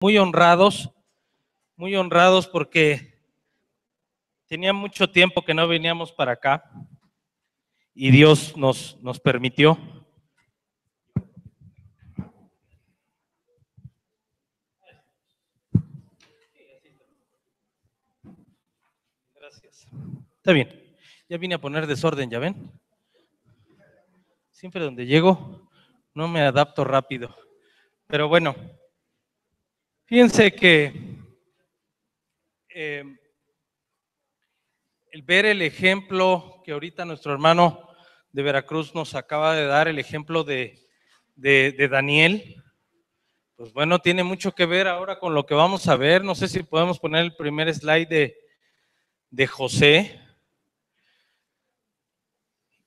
muy honrados porque tenía mucho tiempo que no veníamos para acá y Dios nos permitió. Gracias. Está bien, ya vine a poner desorden, ¿ya ven? Siempre donde llego no me adapto rápido, pero bueno, fíjense que el ver el ejemplo que ahorita nuestro hermano de Veracruz nos acaba de dar, el ejemplo de Daniel, pues bueno, tiene mucho que ver ahora con lo que vamos a ver. No sé si podemos poner el primer slide de José.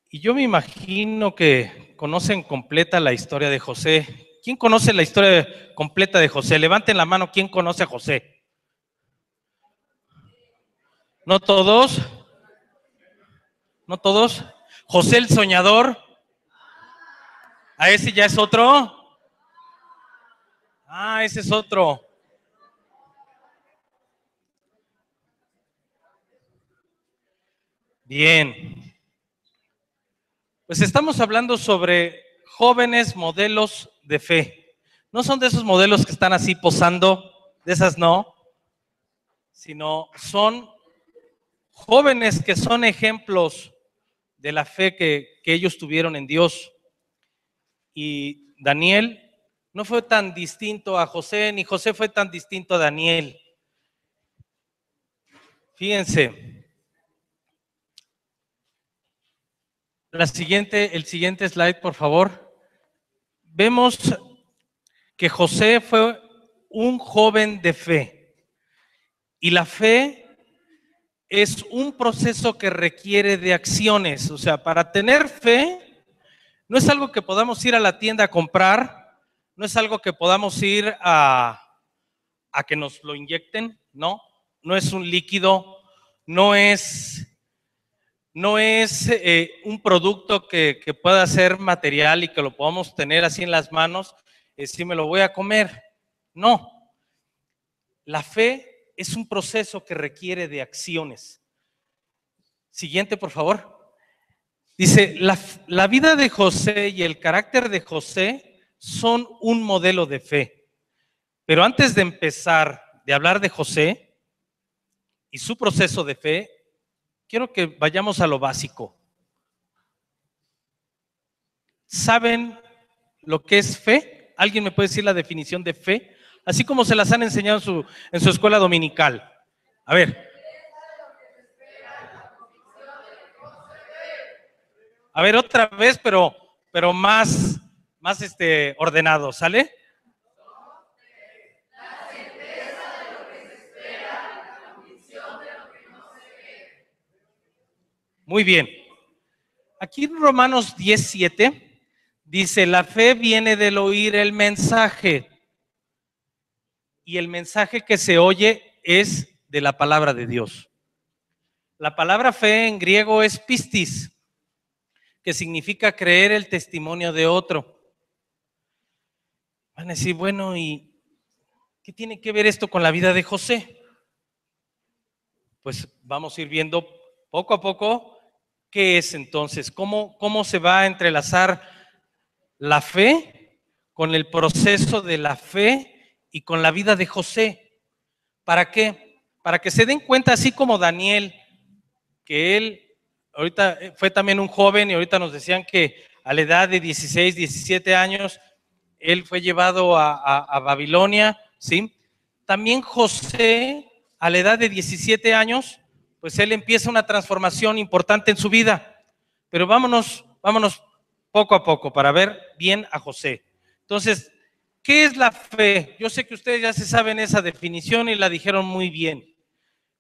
Y yo me imagino que conocen completa la historia de José. ¿Quién conoce la historia completa de José? Levanten la mano, ¿quién conoce a José? ¿No todos? ¿No todos? José el soñador. ¿A ese ya es otro? Ah, ese es otro. Bien. Pues estamos hablando sobre jóvenes modelos de fe. No son de esos modelos que están así posando, de esas no, sino son jóvenes que son ejemplos de la fe que ellos tuvieron en Dios. Y Daniel no fue tan distinto a José, ni José fue tan distinto a Daniel. Fíjense, el siguiente slide, por favor. Vemos que José fue un joven de fe. Y la fe es un proceso que requiere de acciones. O sea, para tener fe, no es algo que podamos ir a la tienda a comprar, no es algo que podamos ir a que nos lo inyecten, no es un líquido, no es un producto que pueda ser material y que lo podamos tener así en las manos, si me lo voy a comer. No, la fe es un proceso que requiere de acciones. Siguiente, por favor. Dice, la vida de José y el carácter de José son un modelo de fe. Pero antes de empezar de hablar de José y su proceso de fe, quiero que vayamos a lo básico. ¿Saben lo que es fe? ¿Alguien me puede decir la definición de fe? Así como se las han enseñado en su escuela dominical. A ver. A ver, otra vez, pero más ordenado, ¿sale? Muy bien. Aquí en Romanos 10:7 dice, la fe viene del oír el mensaje. Y el mensaje que se oye es de la palabra de Dios. La palabra fe en griego es pistis, que significa creer el testimonio de otro. Van a decir, bueno, ¿y qué tiene que ver esto con la vida de José? Pues vamos a ir viendo poco a poco qué es entonces, cómo se va a entrelazar la fe con el proceso de la fe y con la vida de José. ¿Para qué? Para que se den cuenta, así como Daniel, que él ahorita fue también un joven y ahorita nos decían que a la edad de 16, 17 años, él fue llevado a Babilonia, ¿sí? También José, a la edad de 17 años, pues él empieza una transformación importante en su vida. Pero vámonos poco a poco para ver bien a José. Entonces, ¿qué es la fe? Yo sé que ustedes ya se saben esa definición y la dijeron muy bien,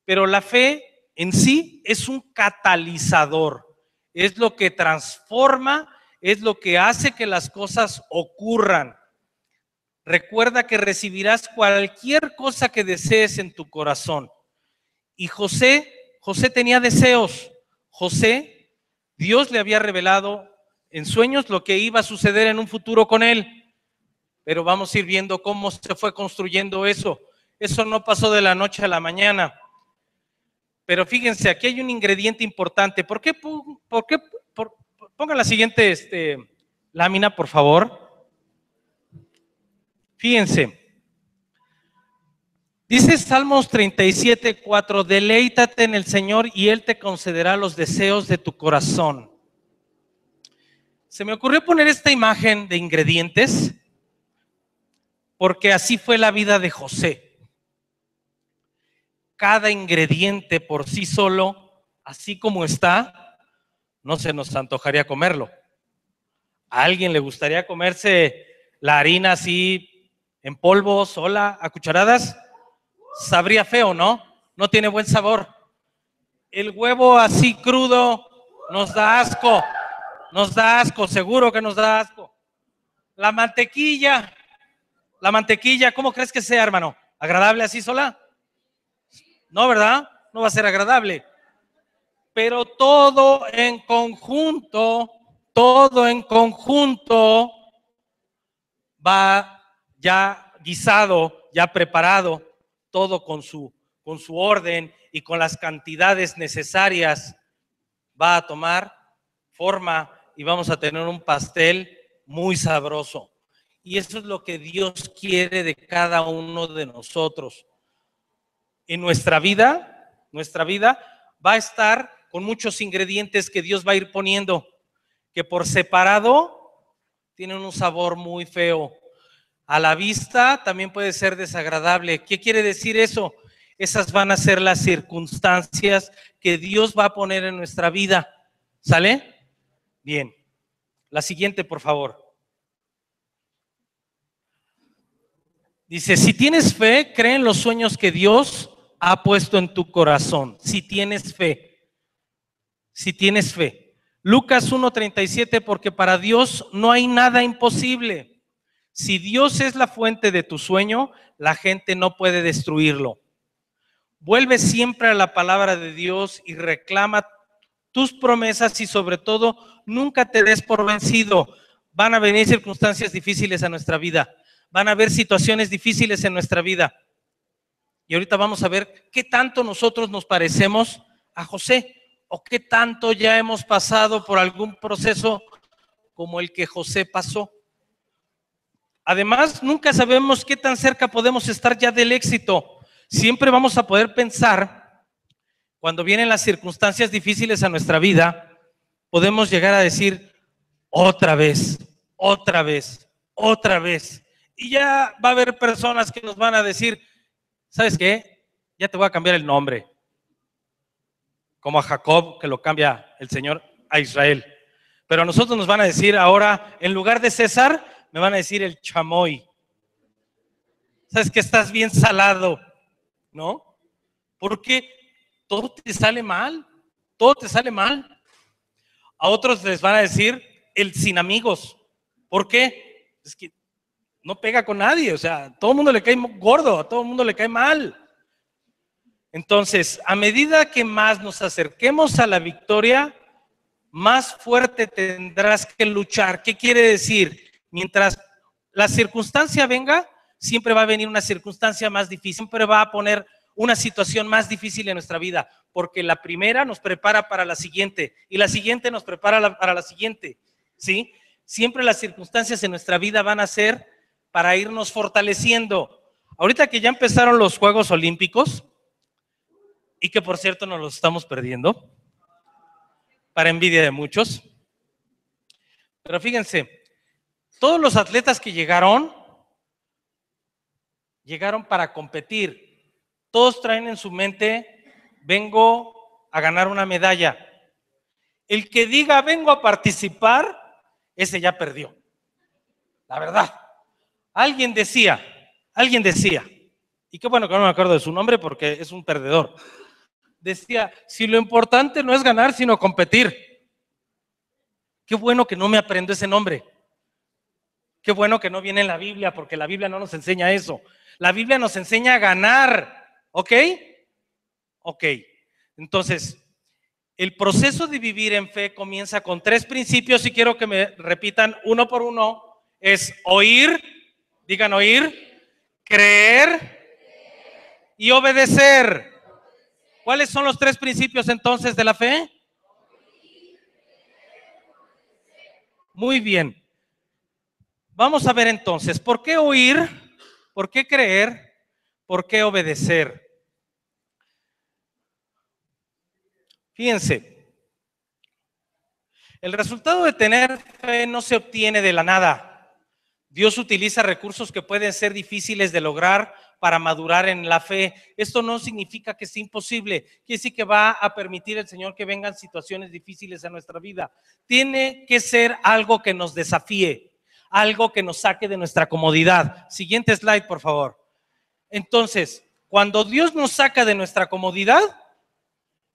pero la fe en sí es un catalizador, es lo que transforma, es lo que hace que las cosas ocurran. Recuerda que recibirás cualquier cosa que desees en tu corazón. Y José tenía deseos. José, Dios le había revelado en sueños lo que iba a suceder en un futuro con él. pero vamos a ir viendo cómo se fue construyendo eso. Eso no pasó de la noche a la mañana. Pero fíjense, aquí hay un ingrediente importante. Pongan la siguiente lámina, por favor. Fíjense. Dice Salmos 37:4, deleítate en el Señor y Él te concederá los deseos de tu corazón. Se me ocurrió poner esta imagen de ingredientes porque así fue la vida de José. Cada ingrediente por sí solo, así como está, no se nos antojaría comerlo. ¿A alguien le gustaría comerse la harina así en polvo, sola, a cucharadas? Sabría feo, ¿no? No tiene buen sabor. El huevo así crudo nos da asco, seguro que nos da asco. La mantequilla, ¿cómo crees que sea, hermano? ¿Agradable así sola? No, ¿verdad? No va a ser agradable. Pero todo en conjunto va ya guisado, ya preparado, todo con su orden y con las cantidades necesarias, va a tomar forma y vamos a tener un pastel muy sabroso. Y eso es lo que Dios quiere de cada uno de nosotros. En nuestra vida va a estar con muchos ingredientes que Dios va a ir poniendo, que por separado tienen un sabor muy feo. A la vista también puede ser desagradable. ¿Qué quiere decir eso? Esas van a ser las circunstancias que Dios va a poner en nuestra vida. ¿Sale? Bien. La siguiente, por favor. Dice, si tienes fe, cree en los sueños que Dios ha puesto en tu corazón. Si tienes fe. Si tienes fe. Lucas 1:37, porque para Dios no hay nada imposible. Si Dios es la fuente de tu sueño, la gente no puede destruirlo. Vuelve siempre a la palabra de Dios y reclama tus promesas y sobre todo nunca te des por vencido. Van a venir circunstancias difíciles a nuestra vida. Van a haber situaciones difíciles en nuestra vida. Y ahorita vamos a ver qué tanto nosotros nos parecemos a José o qué tanto ya hemos pasado por algún proceso como el que José pasó. Además, nunca sabemos qué tan cerca podemos estar ya del éxito. Siempre vamos a poder pensar, cuando vienen las circunstancias difíciles a nuestra vida, podemos llegar a decir, otra vez. Y ya va a haber personas que nos van a decir, ¿sabes qué? Ya te voy a cambiar el nombre. Como a Jacob, que lo cambia el Señor a Israel. Pero a nosotros nos van a decir ahora, en lugar de César, me van a decir el chamoy. ¿Sabes que estás bien salado? ¿No? Porque todo te sale mal. A otros les van a decir el sin amigos. ¿Por qué? Es que no pega con nadie. O sea, a todo el mundo le cae gordo, a todo el mundo le cae mal. Entonces, a medida que más nos acerquemos a la victoria, más fuerte tendrás que luchar. ¿Qué quiere decir? Mientras la circunstancia venga, siempre va a venir una circunstancia más difícil, siempre va a poner una situación más difícil en nuestra vida, porque la primera nos prepara para la siguiente y la siguiente nos prepara para la siguiente, ¿sí? Siempre las circunstancias en nuestra vida van a ser para irnos fortaleciendo. Ahorita que ya empezaron los Juegos Olímpicos, y que por cierto nos los estamos perdiendo, para envidia de muchos, pero fíjense, todos los atletas que llegaron para competir. Todos traen en su mente, vengo a ganar una medalla. El que diga, vengo a participar, ese ya perdió. La verdad. Alguien decía, y qué bueno que no me acuerdo de su nombre porque es un perdedor. Decía, si lo importante no es ganar, sino competir. Qué bueno que no me aprendo ese nombre. Qué bueno que no viene en la Biblia, porque la Biblia no nos enseña eso. La Biblia nos enseña a ganar, ¿ok? Ok. Entonces, el proceso de vivir en fe comienza con 3 principios y quiero que me repitan uno por uno. Es oír, Digan oír, creer y obedecer. ¿Cuáles son los tres principios entonces de la fe? Muy bien. Vamos a ver entonces, ¿por qué oír? ¿Por qué creer? ¿Por qué obedecer? Fíjense, el resultado de tener fe no se obtiene de la nada. Dios utiliza recursos que pueden ser difíciles de lograr para madurar en la fe. Esto no significa que sea imposible, quiere decir que va a permitir el Señor que vengan situaciones difíciles a nuestra vida. Tiene que ser algo que nos desafíe, algo que nos saque de nuestra comodidad. Siguiente slide, por favor. Entonces, cuando Dios nos saca de nuestra comodidad,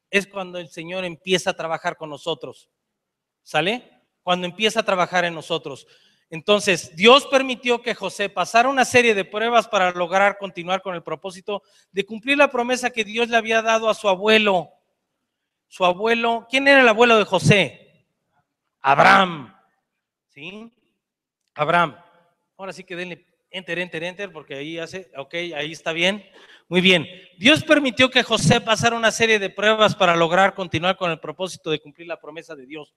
es cuando el Señor empieza a trabajar con nosotros. ¿Sale? Cuando empieza a trabajar en nosotros. Entonces, Dios permitió que José pasara una serie de pruebas para lograr continuar con el propósito de cumplir la promesa que Dios le había dado a su abuelo. Su abuelo, ¿quién era el abuelo de José? Abraham. ¿Sí? Abraham. Ahora sí que denle enter, porque ahí hace, ok, ahí está bien. Muy bien. Dios permitió que José pasara una serie de pruebas para lograr continuar con el propósito de cumplir la promesa de Dios.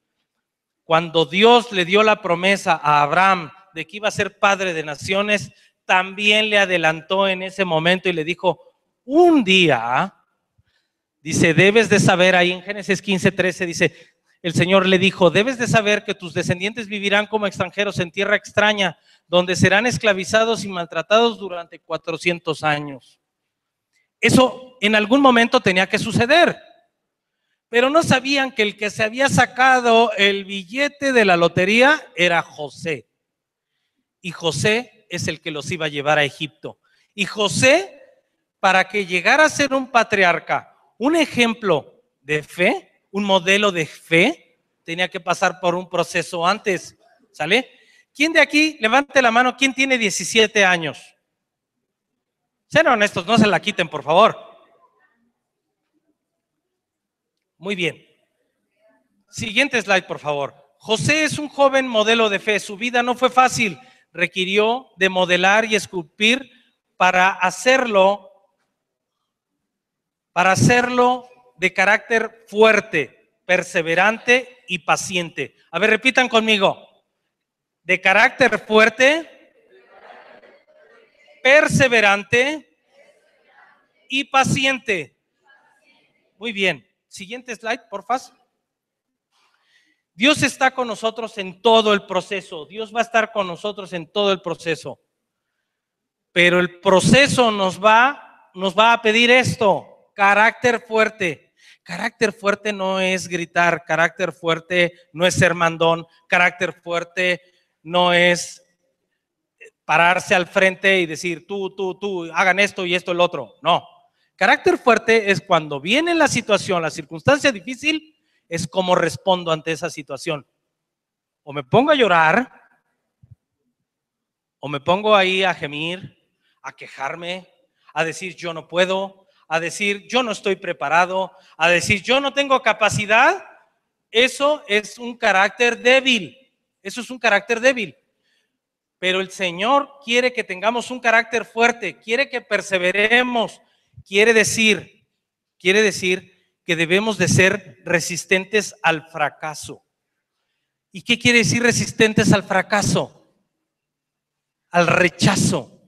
Cuando Dios le dio la promesa a Abraham de que iba a ser padre de naciones, también le adelantó en ese momento y le dijo, un día, dice, debes de saber, ahí en Génesis 15:13 dice, el Señor le dijo, debes de saber que tus descendientes vivirán como extranjeros en tierra extraña, donde serán esclavizados y maltratados durante 400 años. Eso en algún momento tenía que suceder. Pero no sabían que el que se había sacado el billete de la lotería era José. Y José es el que los iba a llevar a Egipto. Y José, para que llegara a ser un patriarca, un ejemplo de fe, un modelo de fe, tenía que pasar por un proceso antes. ¿Sale? ¿Quién de aquí, levante la mano, quién tiene 17 años? Sean honestos, no se la quiten, por favor. Muy bien. Siguiente slide, por favor. José es un joven modelo de fe. Su vida no fue fácil. Requirió de modelar y esculpir para hacerlo de carácter fuerte, perseverante y paciente. A ver, repitan conmigo. De carácter fuerte, perseverante y paciente. Muy bien. Siguiente slide, por favor. Dios está con nosotros en todo el proceso. Dios va a estar con nosotros en todo el proceso. Pero el proceso nos va a pedir esto, carácter fuerte. Carácter fuerte no es gritar, carácter fuerte no es ser mandón, carácter fuerte no es pararse al frente y decir tú, hagan esto y esto el otro. No. Carácter fuerte es cuando viene la situación, la circunstancia difícil, es como respondo ante esa situación. O me pongo a llorar, o me pongo ahí a gemir, a quejarme, a decir yo no puedo, a decir yo no estoy preparado, a decir yo no tengo capacidad. Eso es un carácter débil. Eso es un carácter débil. Pero el Señor quiere que tengamos un carácter fuerte, quiere que perseveremos, quiere decir que debemos de ser resistentes al fracaso. ¿Y qué quiere decir resistentes al fracaso? Al rechazo.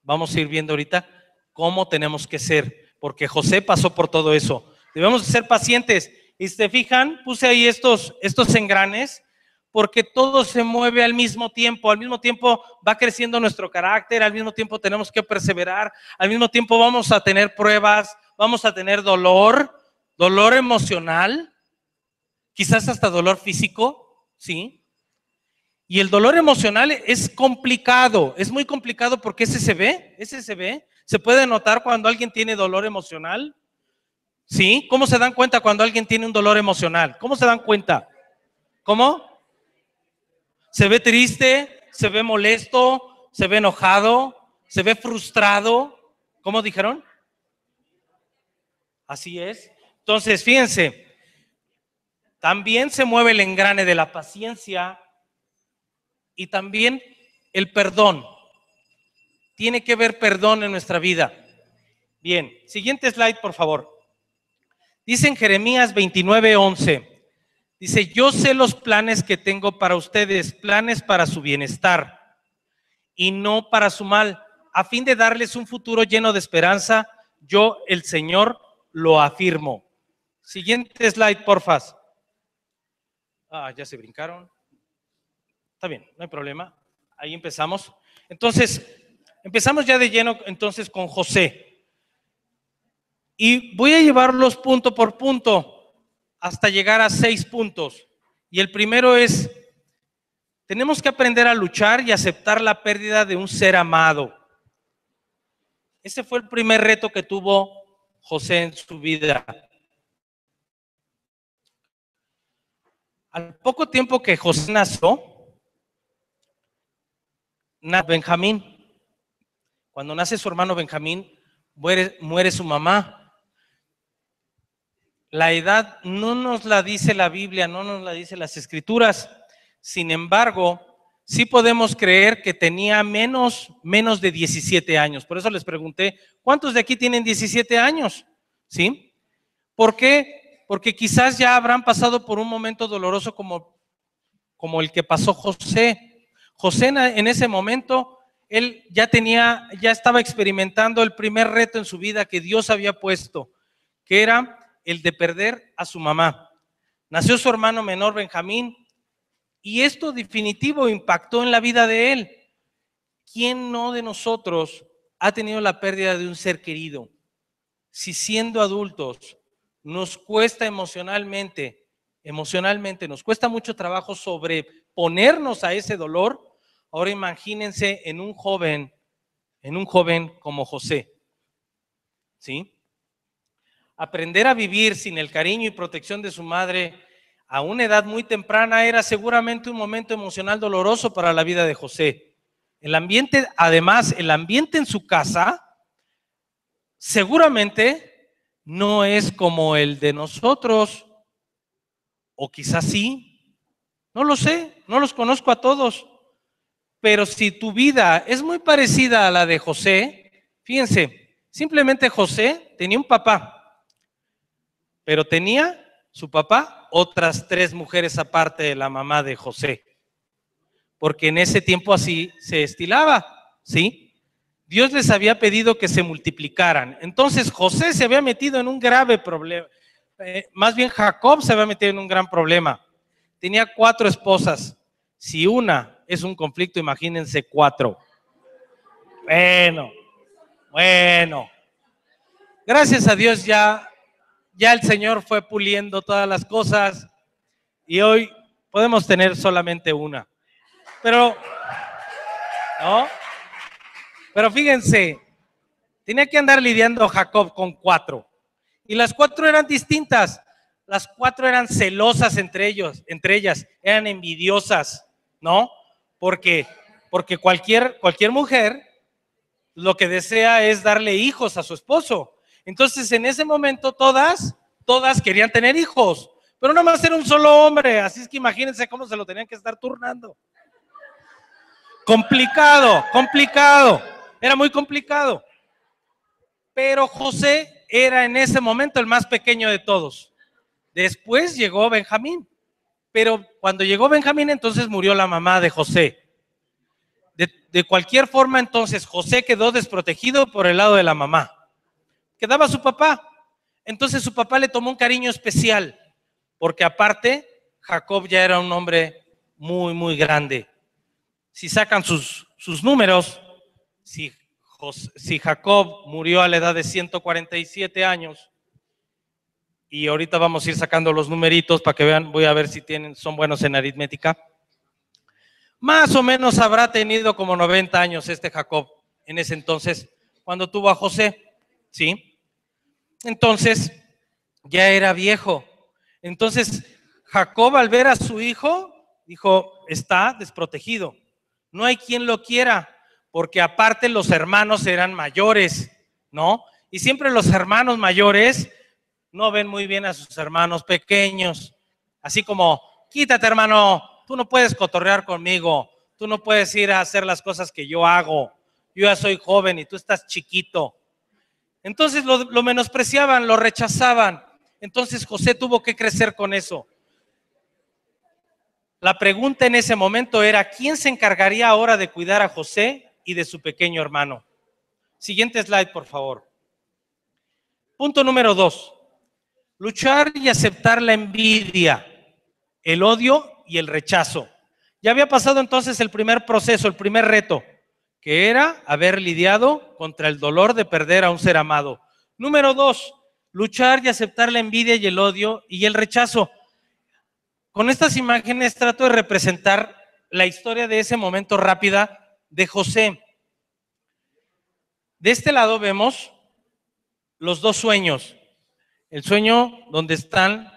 Vamos a ir viendo ahorita cómo tenemos que ser, porque José pasó por todo eso. Debemos de ser pacientes. Y si se fijan, puse ahí estos engranes, porque todo se mueve al mismo tiempo va creciendo nuestro carácter, al mismo tiempo tenemos que perseverar, al mismo tiempo vamos a tener pruebas, vamos a tener dolor emocional, quizás hasta dolor físico, ¿sí? Y el dolor emocional es complicado, es muy complicado porque ese se ve, se puede notar cuando alguien tiene dolor emocional, ¿sí? ¿Cómo se dan cuenta cuando alguien tiene un dolor emocional? ¿Cómo se dan cuenta? ¿Cómo? Se ve triste, se ve molesto, se ve enojado, se ve frustrado. ¿Cómo dijeron? Así es. Entonces, fíjense, también se mueve el engrane de la paciencia y también el perdón. tiene que haber perdón en nuestra vida. Bien, siguiente slide, por favor. Dice en Jeremías 29:11, dice, yo sé los planes que tengo para ustedes, planes para su bienestar y no para su mal, a fin de darles un futuro lleno de esperanza. Yo, el Señor, lo afirmo. Siguiente slide, porfa. Ya se brincaron. Está bien, no hay problema. Ahí empezamos. Entonces, empezamos ya de lleno entonces con José. Y voy a llevarlos punto por punto hasta llegar a 6 puntos. Y el primero es, tenemos que aprender a luchar y aceptar la pérdida de un ser amado. Ese fue el primer reto que tuvo José en su vida. Al poco tiempo que José nació Benjamín. Cuando nace su hermano Benjamín, muere su mamá. La edad no nos la dice la Biblia, no nos la dice las Escrituras. Sin embargo, sí podemos creer que tenía menos de 17 años. Por eso les pregunté, ¿cuántos de aquí tienen 17 años? ¿Sí? ¿Por qué? Porque quizás ya habrán pasado por un momento doloroso como el que pasó José. José en ese momento, él ya estaba experimentando el primer reto en su vida que Dios había puesto, que era el de perder a su mamá. Nació su hermano menor Benjamín y esto definitivo impactó en la vida de él. ¿Quién no de nosotros ha tenido la pérdida de un ser querido? Si siendo adultos nos cuesta emocionalmente nos cuesta mucho trabajo sobreponernos a ese dolor, ahora imagínense en un joven como José, ¿sí? Aprender a vivir sin el cariño y protección de su madre a una edad muy temprana era seguramente un momento emocional doloroso para la vida de José. Además, el ambiente en su casa seguramente no es como el de nosotros, o quizás sí, no lo sé, no los conozco a todos, pero si tu vida es muy parecida a la de José, fíjense, simplemente José tenía un papá, pero tenía su papá otras 3 mujeres aparte de la mamá de José, porque en ese tiempo así se estilaba, ¿sí? Dios les había pedido que se multiplicaran. Entonces José se había metido en un grave problema. Más bien Jacob se había metido en un gran problema. Tenía 4 esposas. Si una es un conflicto, imagínense 4. Bueno. Gracias a Dios ya el Señor fue puliendo todas las cosas y hoy podemos tener solamente una. Pero, ¿no? Pero fíjense, tenía que andar lidiando Jacob con 4. Y las 4 eran distintas. Las 4 eran celosas entre ellas, eran envidiosas, ¿no? Porque cualquier mujer lo que desea es darle hijos a su esposo. Entonces, en ese momento todas querían tener hijos, pero nada más era un solo hombre, así es que imagínense cómo se lo tenían que estar turnando. Complicado, era muy complicado. Pero José era en ese momento el más pequeño de todos. Después llegó Benjamín, pero cuando llegó Benjamín, entonces murió la mamá de José. De cualquier forma, entonces José quedó desprotegido por el lado de la mamá. Quedaba su papá. Entonces su papá le tomó un cariño especial, porque aparte Jacob ya era un hombre muy, muy grande. Si sacan sus números, si Jacob murió a la edad de 147 años, y ahorita vamos a ir sacando los numeritos para que vean, voy a ver si son buenos en aritmética. Más o menos habrá tenido como 90 años este Jacob en ese entonces, cuando tuvo a José, ¿sí? Entonces, ya era viejo. Entonces, Jacob al ver a su hijo, dijo, está desprotegido. No hay quien lo quiera, porque aparte los hermanos eran mayores, ¿no? Y siempre los hermanos mayores no ven muy bien a sus hermanos pequeños. Así como, quítate hermano, tú no puedes cotorrear conmigo, tú no puedes ir a hacer las cosas que yo hago, yo ya soy joven y tú estás chiquito. Entonces lo menospreciaban, lo rechazaban. Entonces José tuvo que crecer con eso. La pregunta en ese momento era, ¿quién se encargaría ahora de cuidar a José y de su pequeño hermano? Siguiente slide, por favor. Punto número 2. Luchar y aceptar la envidia, el odio y el rechazo. Ya había pasado entonces el primer proceso, el primer reto, que era haber lidiado contra el dolor de perder a un ser amado. Número 2, luchar y aceptar la envidia y el odio y el rechazo. Con estas imágenes trato de representar la historia de ese momento rápida de José. De este lado vemos los dos sueños. El sueño donde están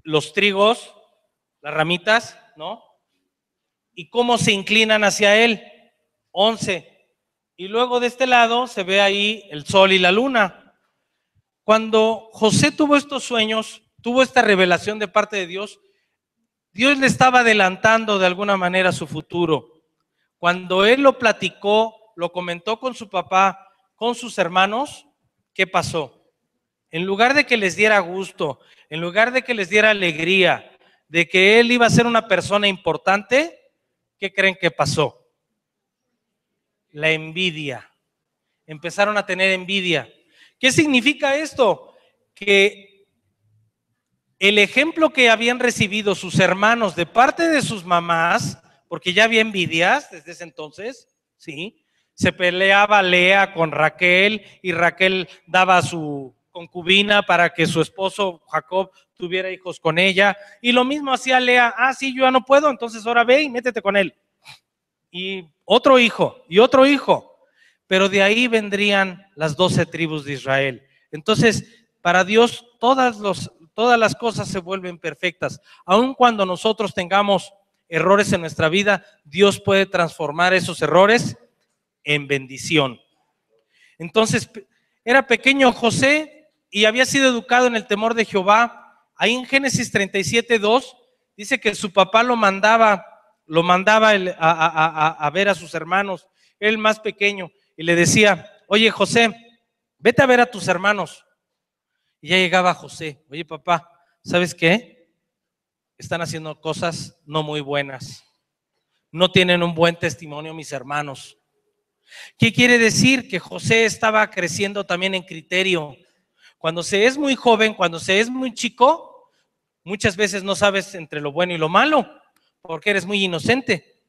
los trigos, las ramitas, ¿no? Y cómo se inclinan hacia él, 11. Y luego de este lado se ve ahí el sol y la luna. Cuando José tuvo estos sueños, tuvo esta revelación de parte de Dios, Dios le estaba adelantando de alguna manera su futuro. Cuando él lo platicó, lo comentó con su papá, con sus hermanos, ¿qué pasó? En lugar de que les diera gusto, en lugar de que les diera alegría, de que él iba a ser una persona importante, ¿qué creen que pasó? La envidia. Empezaron a tener envidia. ¿Qué significa esto? Que el ejemplo que habían recibido sus hermanos de parte de sus mamás, porque ya había envidias desde ese entonces, ¿sí? Se peleaba Lea con Raquel y Raquel daba a su concubina para que su esposo Jacob tuviera hijos con ella. Y lo mismo hacía Lea, sí, yo ya no puedo, entonces ahora ve y métete con él. Y otro hijo, y otro hijo. Pero de ahí vendrían las 12 tribus de Israel. Entonces, para Dios todas las cosas se vuelven perfectas. Aun cuando nosotros tengamos errores en nuestra vida, Dios puede transformar esos errores en bendición. Entonces, era pequeño José y había sido educado en el temor de Jehová. Ahí en Génesis 37:2 dice que su papá lo mandaba a ver a sus hermanos, el más pequeño, y le decía, oye José, vete a ver a tus hermanos. Y ya llegaba José, oye papá, ¿sabes qué? Están haciendo cosas no muy buenas. No tienen un buen testimonio mis hermanos. ¿Qué quiere decir? Que José estaba creciendo también en criterio. Cuando se es muy joven, cuando se es muy chico, muchas veces no sabes entre lo bueno y lo malo, porque eres muy inocente.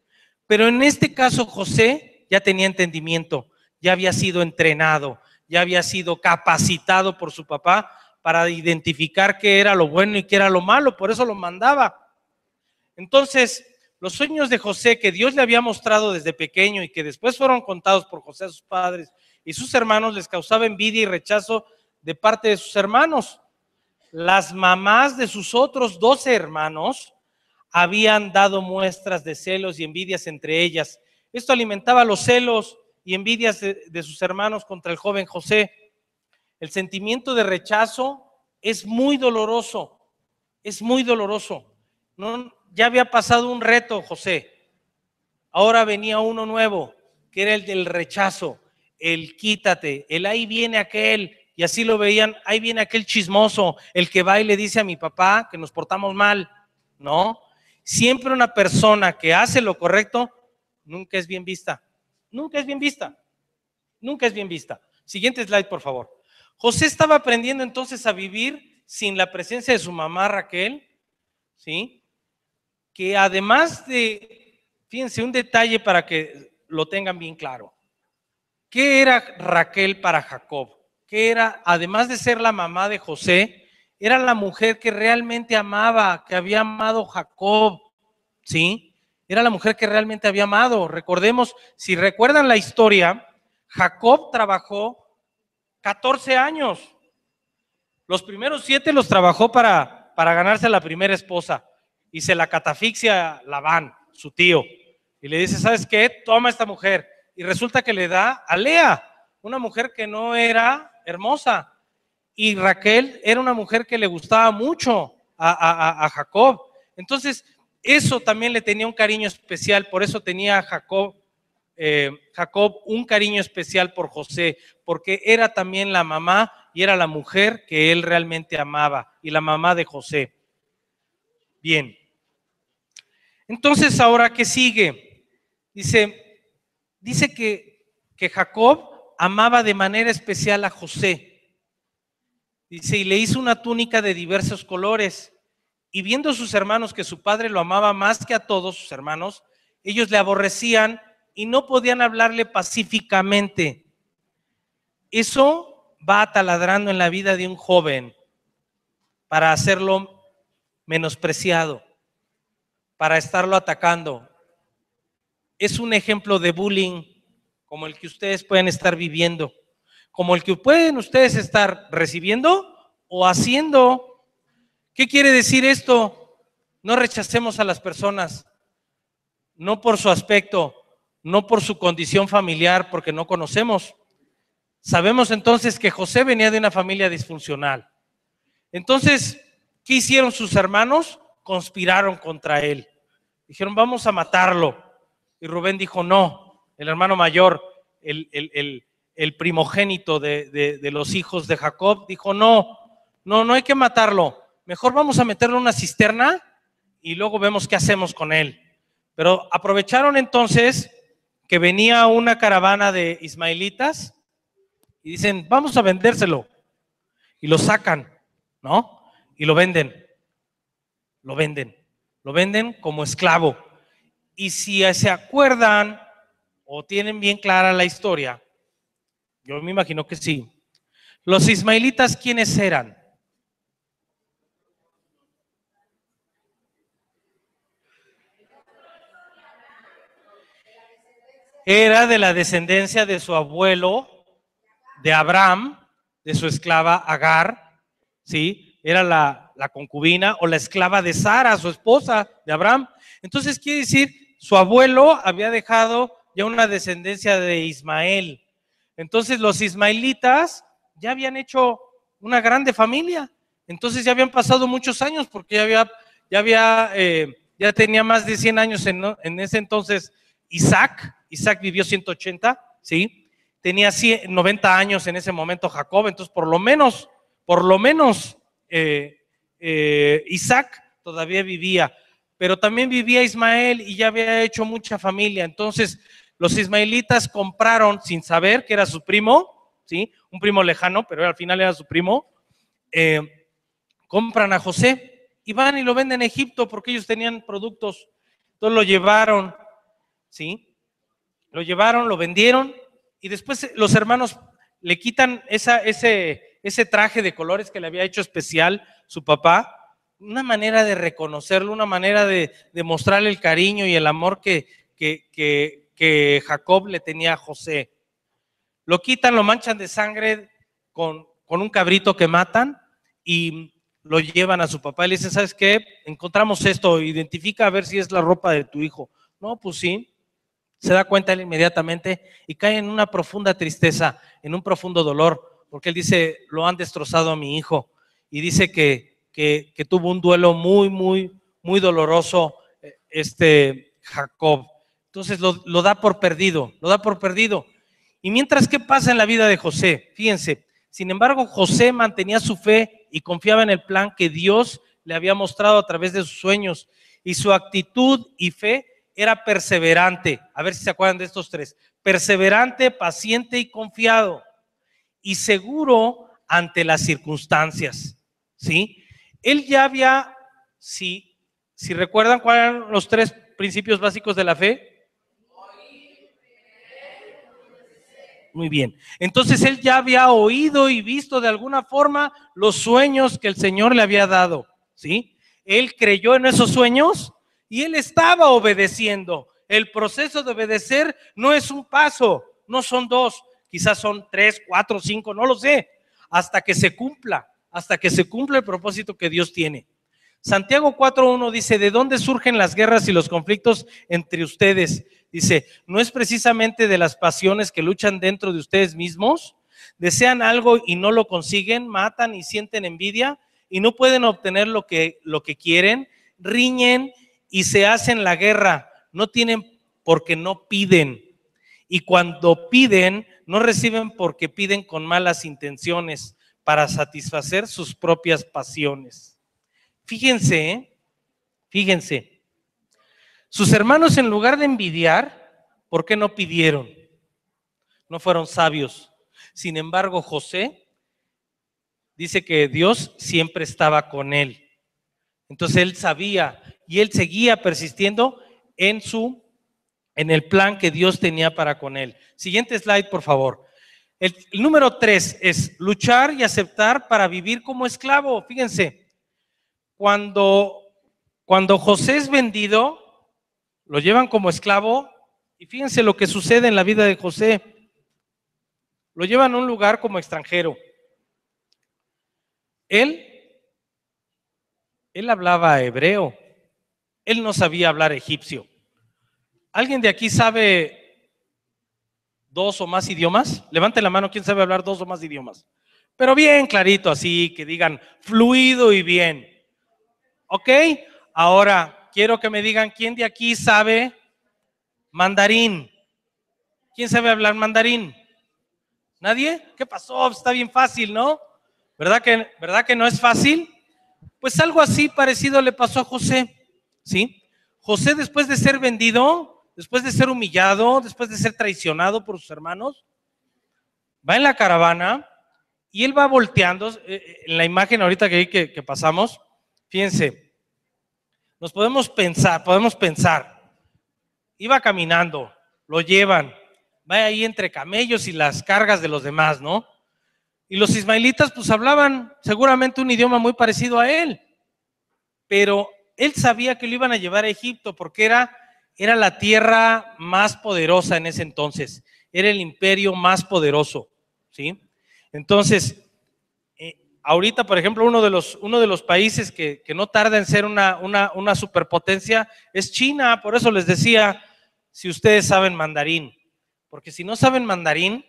Pero en este caso José ya tenía entendimiento, ya había sido entrenado, ya había sido capacitado por su papá para identificar qué era lo bueno y qué era lo malo, por eso lo mandaba. Entonces, los sueños de José que Dios le había mostrado desde pequeño y que después fueron contados por José a sus padres y sus hermanos, les causaba envidia y rechazo de parte de sus hermanos. Las mamás de sus otros 12 hermanos habían dado muestras de celos y envidias entre ellas. Esto alimentaba los celos y envidias de sus hermanos contra el joven José. El sentimiento de rechazo es muy doloroso, ¿no? Ya había pasado un reto José, ahora venía uno nuevo, que era el del rechazo, el quítate, el ahí viene aquel, y así lo veían, ahí viene aquel chismoso, el que va y le dice a mi papá que nos portamos mal, ¿no? Siempre una persona que hace lo correcto nunca es bien vista, nunca es bien vista, nunca es bien vista. Siguiente slide, por favor. José estaba aprendiendo entonces a vivir sin la presencia de su mamá Raquel, ¿sí? Que además de, fíjense, un detalle para que lo tengan bien claro. ¿Qué era Raquel para Jacob? ¿Qué era, además de ser la mamá de José, era la mujer que realmente amaba, que había amado Jacob, ¿sí? Era la mujer que realmente había amado. Recordemos, si recuerdan la historia, Jacob trabajó 14 años. Los primeros 7 los trabajó para ganarse a la primera esposa y se la catafixia Labán, su tío, y le dice, ¿sabes qué? Toma esta mujer. Y resulta que le da a Lea, una mujer que no era hermosa. Y Raquel era una mujer que le gustaba mucho a Jacob. Entonces, eso también le tenía un cariño especial, por eso tenía a Jacob Jacob un cariño especial por José, porque era también la mamá y era la mujer que él realmente amaba, y la mamá de José. Bien. Entonces, ¿ahora qué sigue? Dice que Jacob amaba de manera especial a José. Dice, y le hizo una túnica de diversos colores. Y viendo sus hermanos que su padre lo amaba más que a todos sus hermanos, ellos le aborrecían y no podían hablarle pacíficamente. Eso va taladrando en la vida de un joven para hacerlo menospreciado, para estarlo atacando. Es un ejemplo de bullying como el que ustedes pueden estar viviendo, como el que pueden ustedes estar recibiendo o haciendo. ¿Qué quiere decir esto? No rechacemos a las personas, no por su aspecto, no por su condición familiar, porque no conocemos. Sabemos entonces que José venía de una familia disfuncional. Entonces, ¿qué hicieron sus hermanos? Conspiraron contra él. Dijeron, vamos a matarlo. Y Rubén dijo, no. El hermano mayor, el primogénito de los hijos de Jacob, dijo, no hay que matarlo. Mejor vamos a meterlo en una cisterna y luego vemos qué hacemos con él. Pero aprovecharon entonces que venía una caravana de ismaelitas y dicen, vamos a vendérselo. Y lo sacan, ¿no? Y lo venden como esclavo. Y si se acuerdan o tienen bien clara la historia, yo me imagino que sí. Los ismaelitas, ¿quiénes eran? Era de la descendencia de su abuelo, de Abraham, de su esclava Agar, ¿sí? Era la concubina o la esclava de Sara, su esposa de Abraham. Entonces quiere decir, su abuelo había dejado ya una descendencia de Ismael. Entonces los ismaelitas ya habían hecho una grande familia. Entonces ya habían pasado muchos años porque ya tenía más de 100 años en ese entonces Isaac vivió 180, ¿sí? Tenía 90 años en ese momento Jacob, entonces por lo menos Isaac todavía vivía, pero también vivía Ismael y ya había hecho mucha familia. Entonces los ismaelitas compraron, sin saber que era su primo, ¿sí? Un primo lejano, pero al final era su primo, compran a José y van y lo venden en Egipto porque ellos tenían productos. Entonces lo llevaron, ¿sí? Lo llevaron, lo vendieron y después los hermanos le quitan ese traje de colores que le había hecho especial su papá, una manera de reconocerlo, una manera de mostrarle el cariño y el amor que Jacob le tenía a José. Lo quitan, lo manchan de sangre con un cabrito que matan y lo llevan a su papá y le dicen, ¿sabes qué? Encontramos esto, identifica a ver si es la ropa de tu hijo. No, pues sí. Se da cuenta él inmediatamente y cae en una profunda tristeza, en un profundo dolor, porque él dice, lo han destrozado a mi hijo. Y dice que tuvo un duelo muy doloroso Jacob. Entonces lo da por perdido. Y mientras, ¿qué pasa en la vida de José? Fíjense, sin embargo, José mantenía su fe y confiaba en el plan que Dios le había mostrado a través de sus sueños, y su actitud y fe era perseverante. A ver si se acuerdan de estos tres: perseverante, paciente y confiado, y seguro ante las circunstancias, ¿sí? Él ya había, si recuerdan cuáles eran los tres principios básicos de la fe. Muy bien. Entonces él ya había oído y visto de alguna forma los sueños que el Señor le había dado, ¿sí? Él creyó en esos sueños y él estaba obedeciendo. El proceso de obedecer no es un paso, no son dos, quizás son 3, 4, 5, no lo sé, hasta que se cumpla el propósito que Dios tiene. Santiago 4:1 dice, ¿de dónde surgen las guerras y los conflictos entre ustedes? Dice, ¿no es precisamente de las pasiones que luchan dentro de ustedes mismos? ¿Desean algo y no lo consiguen? ¿Matan y sienten envidia y no pueden obtener lo que quieren? ¿Riñen y se hacen la guerra? No tienen porque no piden. Y cuando piden, no reciben porque piden con malas intenciones para satisfacer sus propias pasiones. Fíjense, fíjense, sus hermanos en lugar de envidiar, ¿por qué no pidieron? No fueron sabios. Sin embargo, José dice que Dios siempre estaba con él. Entonces él sabía y él seguía persistiendo en el plan que Dios tenía para con él. Siguiente slide, por favor. El número 3 es luchar y aceptar para vivir como esclavo. Fíjense, cuando José es vendido, lo llevan como esclavo y fíjense lo que sucede en la vida de José. Lo llevan a un lugar como extranjero. Él hablaba hebreo. Él no sabía hablar egipcio. ¿Alguien de aquí sabe 2 o más idiomas? Levante la mano, ¿quién sabe hablar 2 o más idiomas? Pero bien clarito, así que digan fluido y bien. ¿Ok? Ahora quiero que me digan quién de aquí sabe mandarín. ¿Quién sabe hablar mandarín? ¿Nadie? ¿Qué pasó? Está bien fácil, ¿no? ¿Verdad que no es fácil? Pues algo así parecido le pasó a José, ¿sí? José, después de ser vendido, después de ser humillado, después de ser traicionado por sus hermanos, va en la caravana y él va volteando. En la imagen ahorita que pasamos, fíjense, nos podemos pensar, iba caminando, lo llevan, va ahí entre camellos y las cargas de los demás, ¿no? Y los ismaelitas pues hablaban seguramente un idioma muy parecido a él, pero él sabía que lo iban a llevar a Egipto porque era la tierra más poderosa en ese entonces, era el imperio más poderoso, ¿sí? Entonces, ahorita, por ejemplo, uno de los países que no tarda en ser una superpotencia es China. Por eso les decía, si ustedes saben mandarín, porque si no saben mandarín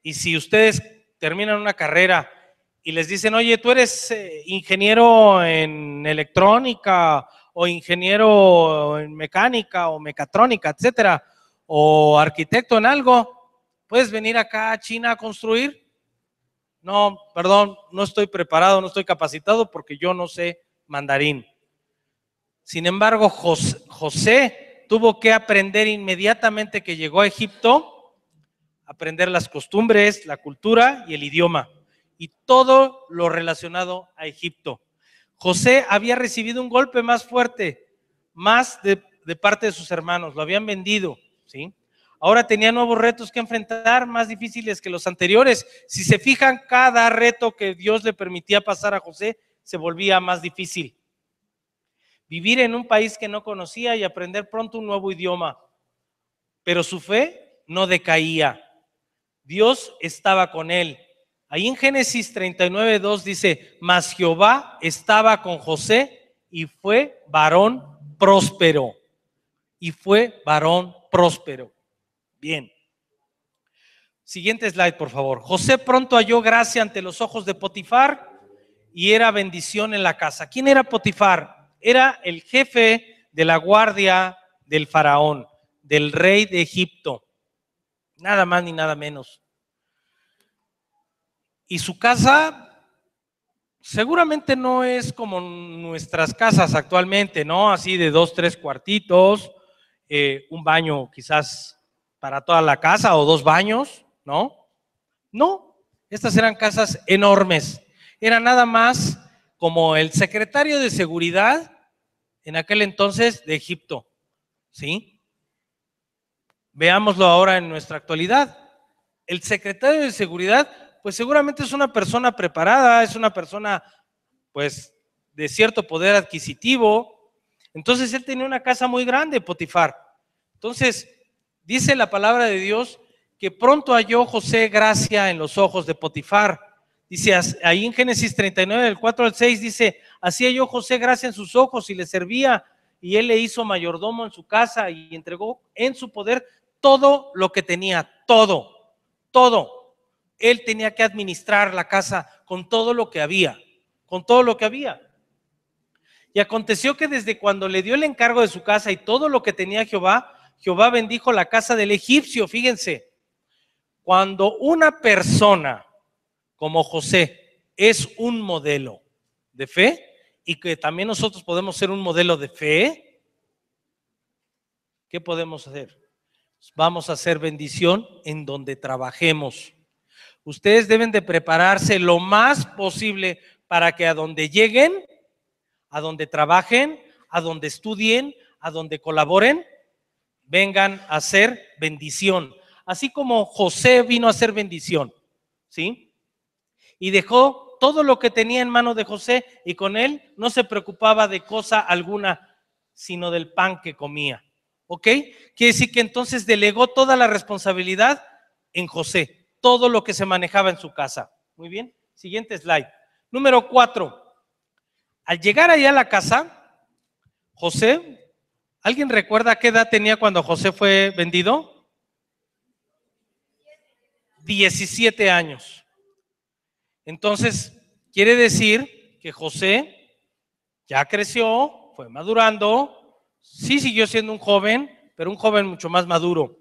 y si ustedes terminan una carrera y les dicen, oye, tú eres ingeniero en electrónica o ingeniero en mecánica o mecatrónica, etcétera, o arquitecto en algo, ¿puedes venir acá a China a construir? No, perdón, no estoy preparado, no estoy capacitado porque yo no sé mandarín. Sin embargo, José tuvo que aprender inmediatamente que llegó a Egipto, aprender las costumbres, la cultura y el idioma, y todo lo relacionado a Egipto. José había recibido un golpe más fuerte, más de parte de sus hermanos, lo habían vendido, ¿sí? Ahora tenía nuevos retos que enfrentar, más difíciles que los anteriores. Si se fijan, cada reto que Dios le permitía pasar a José se volvía más difícil. Vivir en un país que no conocía y aprender pronto un nuevo idioma. Pero su fe no decaía. Dios estaba con él. Ahí en Génesis 39:2 dice, mas Jehová estaba con José y fue varón próspero. Y fue varón próspero. Bien. Siguiente slide, por favor. José pronto halló gracia ante los ojos de Potifar y era bendición en la casa. ¿Quién era Potifar? Era el jefe de la guardia del faraón, del rey de Egipto. Nada más ni nada menos. Y su casa seguramente no es como nuestras casas actualmente, ¿no? Así de 2, 3 cuartitos, un baño quizás para toda la casa o 2 baños, ¿no? No, estas eran casas enormes. Era nada más como el secretario de seguridad en aquel entonces de Egipto, ¿sí? Veámoslo ahora en nuestra actualidad. El secretario de seguridad, pues seguramente es una persona preparada, es una persona, pues, de cierto poder adquisitivo. Entonces él tenía una casa muy grande, Potifar. Entonces, dice la palabra de Dios que pronto halló José gracia en los ojos de Potifar. Dice ahí en Génesis 39, del 4 al 6, dice, así halló José gracia en sus ojos y le servía, y él le hizo mayordomo en su casa y entregó en su poder todo lo que tenía, todo. Él tenía que administrar la casa con todo lo que había, con todo lo que había. Y aconteció que desde cuando le dio el encargo de su casa y todo lo que tenía Jehová, Jehová bendijo la casa del egipcio. Fíjense, cuando una persona como José es un modelo de fe y que también nosotros podemos ser un modelo de fe, ¿qué podemos hacer? Vamos a hacer bendición en donde trabajemos. Ustedes deben de prepararse lo más posible para que a donde lleguen, a donde trabajen, a donde estudien, a donde colaboren, vengan a hacer bendición. Así como José vino a hacer bendición, ¿sí? Y dejó todo lo que tenía en mano de José y con él no se preocupaba de cosa alguna, sino del pan que comía. ¿Ok? Quiere decir que entonces delegó toda la responsabilidad en José, todo lo que se manejaba en su casa. Muy bien, siguiente slide. Número 4. Al llegar allá a la casa, José, ¿alguien recuerda qué edad tenía cuando José fue vendido? 17 años. Entonces, quiere decir que José ya creció, fue madurando, sí siguió siendo un joven, pero un joven mucho más maduro.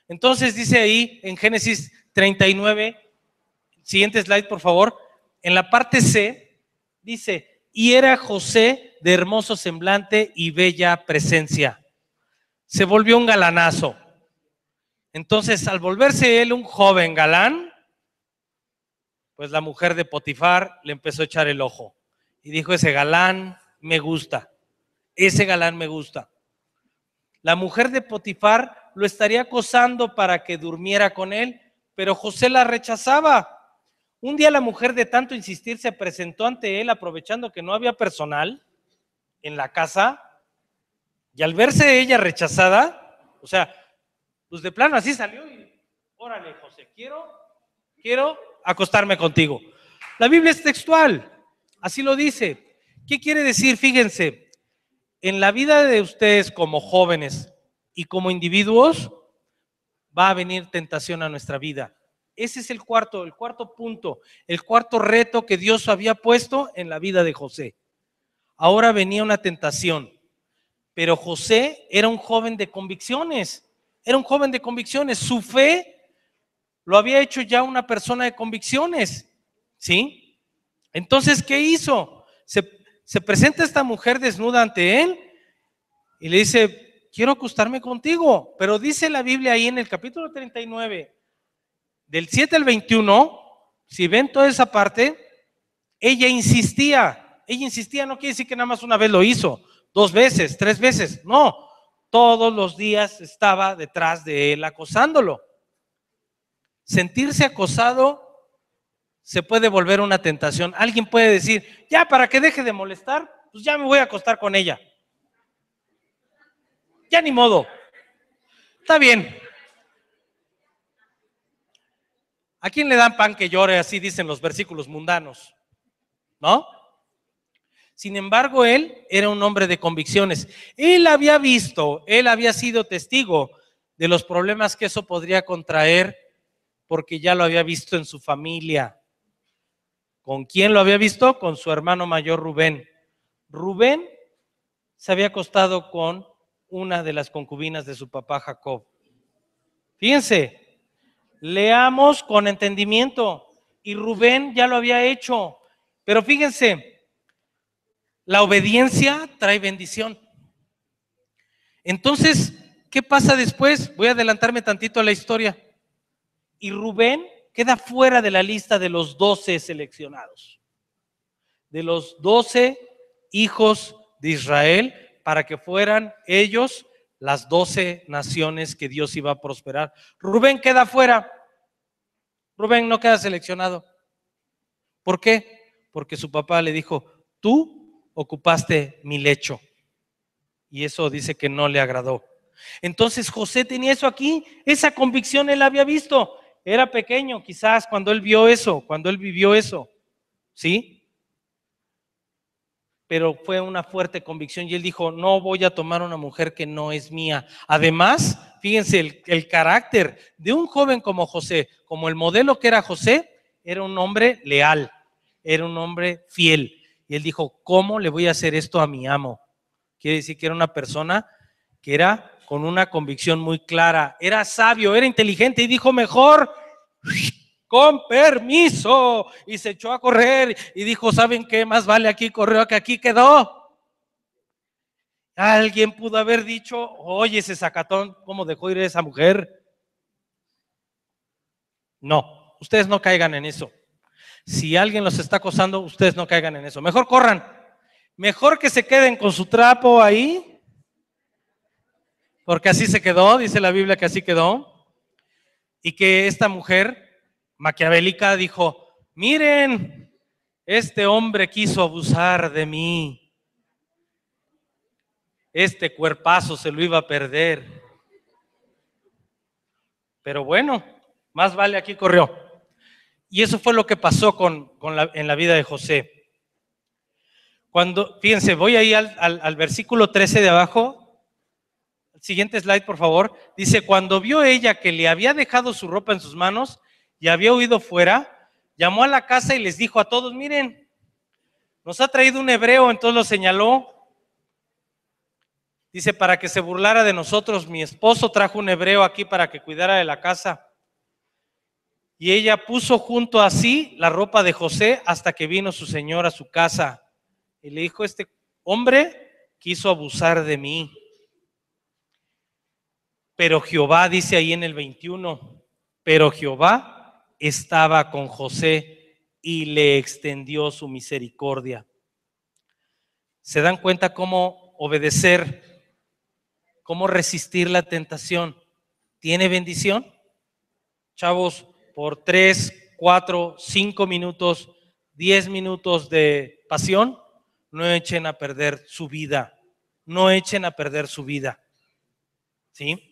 Entonces dice ahí en Génesis 39, siguiente slide por favor, en la parte C, dice, y era José de hermoso semblante y bella presencia. Se volvió un galanazo. Entonces, al volverse él un joven galán, pues la mujer de Potifar le empezó a echar el ojo y dijo, ese galán me gusta, ese galán me gusta. La mujer de Potifar lo estaría acosando para que durmiera con él, pero José la rechazaba. Un día la mujer, de tanto insistir, se presentó ante él aprovechando que no había personal en la casa, y al verse ella rechazada, o sea, pues de plano así salió y órale José, quiero acostarme contigo. La Biblia es textual, así lo dice. ¿Qué quiere decir? Fíjense, en la vida de ustedes como jóvenes y como individuos va a venir tentación a nuestra vida. Ese es el cuarto punto, el cuarto reto que Dios había puesto en la vida de José. Ahora venía una tentación, pero José era un joven de convicciones, su fe lo había hecho ya una persona de convicciones, ¿sí? Entonces, ¿qué hizo? Se presenta esta mujer desnuda ante él y le dice, quiero acostarme contigo, pero dice la Biblia ahí en el capítulo 39, del 7 al 21, si ven toda esa parte, ella insistía, no quiere decir que nada más una vez lo hizo, 2 veces, 3 veces, no, todos los días estaba detrás de él acosándolo. Sentirse acosado se puede volver una tentación. Alguien puede decir, ya para que deje de molestar, pues ya me voy a acostar con ella. Ya ni modo. Está bien. ¿A quién le dan pan que llore? Así dicen los versículos mundanos, ¿no? Sin embargo, él era un hombre de convicciones. Él había sido testigo de los problemas que eso podría contraer, porque ya lo había visto en su familia. ¿Con quién lo había visto? Con su hermano mayor Rubén. Rubén se había acostado con una de las concubinas de su papá Jacob. Fíjense, leamos con entendimiento. Y Rubén ya lo había hecho. Pero fíjense, la obediencia trae bendición. Entonces, ¿qué pasa después? Voy a adelantarme tantito a la historia. Y Rubén queda fuera de la lista de los 12 seleccionados, de los 12 hijos de Israel, para que fueran ellos las 12 naciones que Dios iba a prosperar. Rubén queda fuera. Rubén no queda seleccionado. ¿Por qué? Porque su papá le dijo, tú ocupaste mi lecho. Y eso dice que no le agradó. Entonces José tenía eso aquí, esa convicción él había visto. Era pequeño quizás cuando él vio eso, cuando él vivió eso, ¿sí? Pero fue una fuerte convicción y él dijo, no voy a tomar una mujer que no es mía. Además, fíjense, el carácter de un joven como José, como el modelo que era José, era un hombre leal, era un hombre fiel. Y él dijo, ¿cómo le voy a hacer esto a mi amo? Quiere decir que era una persona que era con una convicción muy clara. Era sabio, era inteligente y dijo: mejor, con permiso. Y se echó a correr y dijo: ¿saben qué? Más vale aquí corrió que aquí quedó. Alguien pudo haber dicho: oye, ese sacatón, ¿cómo dejó ir a esa mujer? No, ustedes no caigan en eso. Si alguien los está acosando, ustedes no caigan en eso. Mejor corran. Mejor que se queden con su trapo ahí, porque así se quedó, dice la Biblia que así quedó. Y que esta mujer maquiavélica dijo: miren, este hombre quiso abusar de mí. Este cuerpazo se lo iba a perder. Pero bueno, más vale aquí corrió. Y eso fue lo que pasó en la vida de José. Cuando, fíjense, voy ahí al versículo 13 de abajo. Siguiente slide, por favor. Dice: cuando vio ella que le había dejado su ropa en sus manos y había huido fuera, llamó a la casa y les dijo a todos: miren, nos ha traído un hebreo. Entonces lo señaló. Dice: para que se burlara de nosotros, mi esposo trajo un hebreo aquí para que cuidara de la casa. Y ella puso junto a sí la ropa de José hasta que vino su señor a su casa. Y le dijo: este hombre quiso abusar de mí. Pero Jehová, dice ahí en el 21, pero Jehová estaba con José y le extendió su misericordia. ¿Se dan cuenta cómo obedecer, cómo resistir la tentación tiene bendición? Chavos, por 3, 4, 5 minutos, 10 minutos de pasión, no echen a perder su vida. No echen a perder su vida. ¿Sí?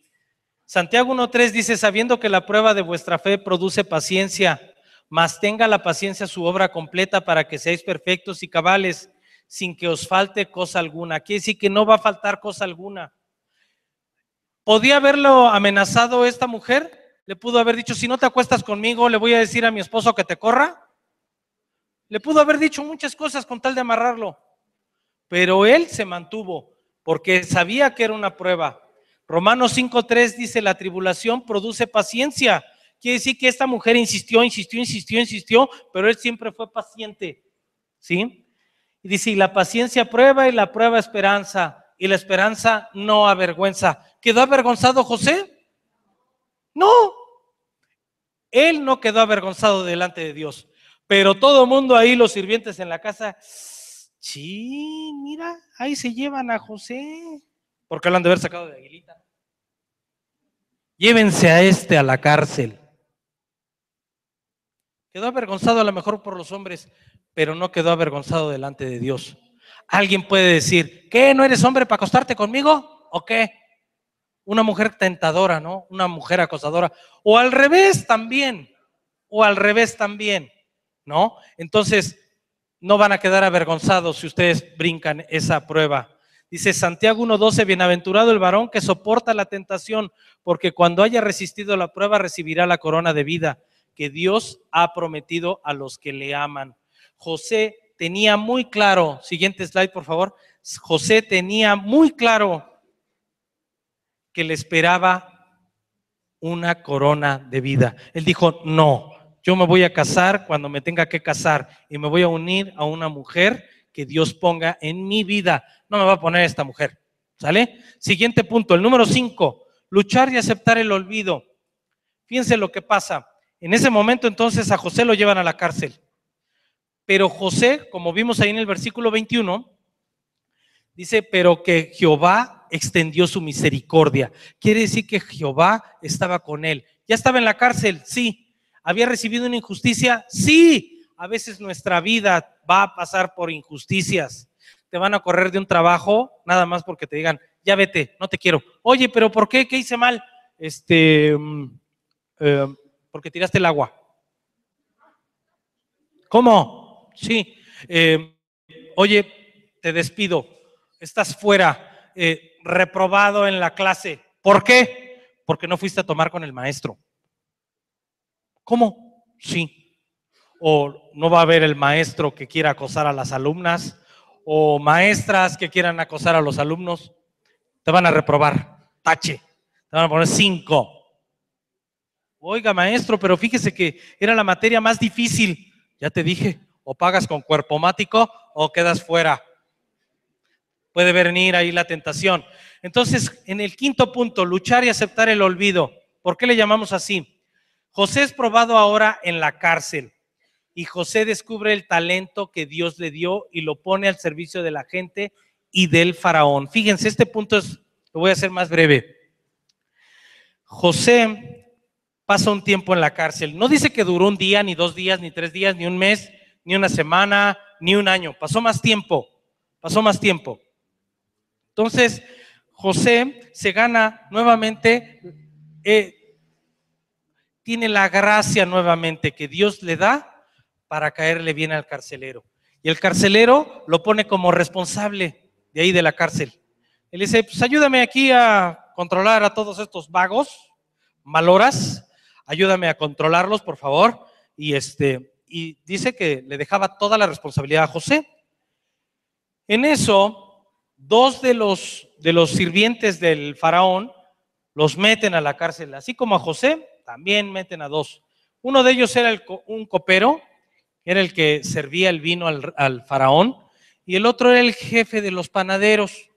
Santiago 1:3 dice: sabiendo que la prueba de vuestra fe produce paciencia, mas tenga la paciencia su obra completa para que seáis perfectos y cabales, sin que os falte cosa alguna. Quiere decir que no va a faltar cosa alguna. ¿Podía haberlo amenazado esta mujer? Le pudo haber dicho: si no te acuestas conmigo, le voy a decir a mi esposo que te corra. Le pudo haber dicho muchas cosas con tal de amarrarlo. Pero él se mantuvo porque sabía que era una prueba. Romanos 5:3 dice: la tribulación produce paciencia. Quiere decir que esta mujer insistió, pero él siempre fue paciente. ¿Sí? Y dice: y la paciencia prueba, y la prueba esperanza, y la esperanza no avergüenza. ¿Quedó avergonzado José? No, él no quedó avergonzado delante de Dios. Pero todo el mundo ahí, los sirvientes en la casa: sí, mira, ahí se llevan a José. Porque lo han de haber sacado de Aguilita. Llévense a este a la cárcel. Quedó avergonzado a lo mejor por los hombres, pero no quedó avergonzado delante de Dios. Alguien puede decir: ¿qué? ¿No eres hombre para acostarte conmigo? ¿O qué? Una mujer tentadora, ¿no? Una mujer acosadora. O al revés también. ¿No? Entonces, no van a quedar avergonzados si ustedes brincan esa prueba. Dice Santiago 1:12: bienaventurado el varón que soporta la tentación, porque cuando haya resistido la prueba recibirá la corona de vida que Dios ha prometido a los que le aman. José tenía muy claro, siguiente slide por favor, José tenía muy claro que le esperaba una corona de vida. Él dijo: no, yo me voy a casar cuando me tenga que casar y me voy a unir a una mujer que Dios ponga en mi vida. No me va a poner esta mujer. ¿Sale? Siguiente punto, el número 5, luchar y aceptar el olvido. Fíjense lo que pasa. En ese momento entonces a José lo llevan a la cárcel. Pero José, como vimos ahí en el versículo 21, dice: pero que Jehová extendió su misericordia. Quiere decir que Jehová estaba con él. ¿Ya estaba en la cárcel? Sí. ¿Había recibido una injusticia? Sí. A veces nuestra vida va a pasar por injusticias. Te van a correr de un trabajo nada más porque te digan: ya vete, no te quiero. Oye, ¿pero por qué? ¿Qué hice mal? Porque tiraste el agua. ¿Cómo? Sí. Oye, te despido. Estás fuera, reprobado en la clase. ¿Por qué? Porque no fuiste a tomar con el maestro. ¿Cómo? Sí. O no va a haber el maestro que quiera acosar a las alumnas, o maestras que quieran acosar a los alumnos. Te van a reprobar. tache, te van a poner 5. Oiga, maestro, pero fíjese que era la materia más difícil. Ya te dije, o pagas con cuerpo mático o quedas fuera. Puede venir ahí la tentación. Entonces, en el quinto punto, luchar y aceptar el olvido. ¿Por qué le llamamos así? José es probado ahora en la cárcel y José descubre el talento que Dios le dio y lo pone al servicio de la gente y del faraón. Fíjense, este punto lo voy a hacer más breve. José pasa un tiempo en la cárcel. No dice que duró un día, ni 2 días, ni 3 días, ni un mes, ni una semana, ni un año. Pasó más tiempo. Entonces, José se gana nuevamente, tiene la gracia nuevamente que Dios le da para caerle bien al carcelero. Y el carcelero lo pone como responsable de ahí de la cárcel. Él dice, pues ayúdame aquí a controlar a todos estos vagos, maloras, ayúdame a controlarlos, por favor. Y dice que le dejaba toda la responsabilidad a José. En eso, 2 de los sirvientes del faraón los meten a la cárcel, así como a José, también meten a 2. Uno de ellos era un copero, era el que servía el vino al faraón, y el otro era el jefe de los panaderos.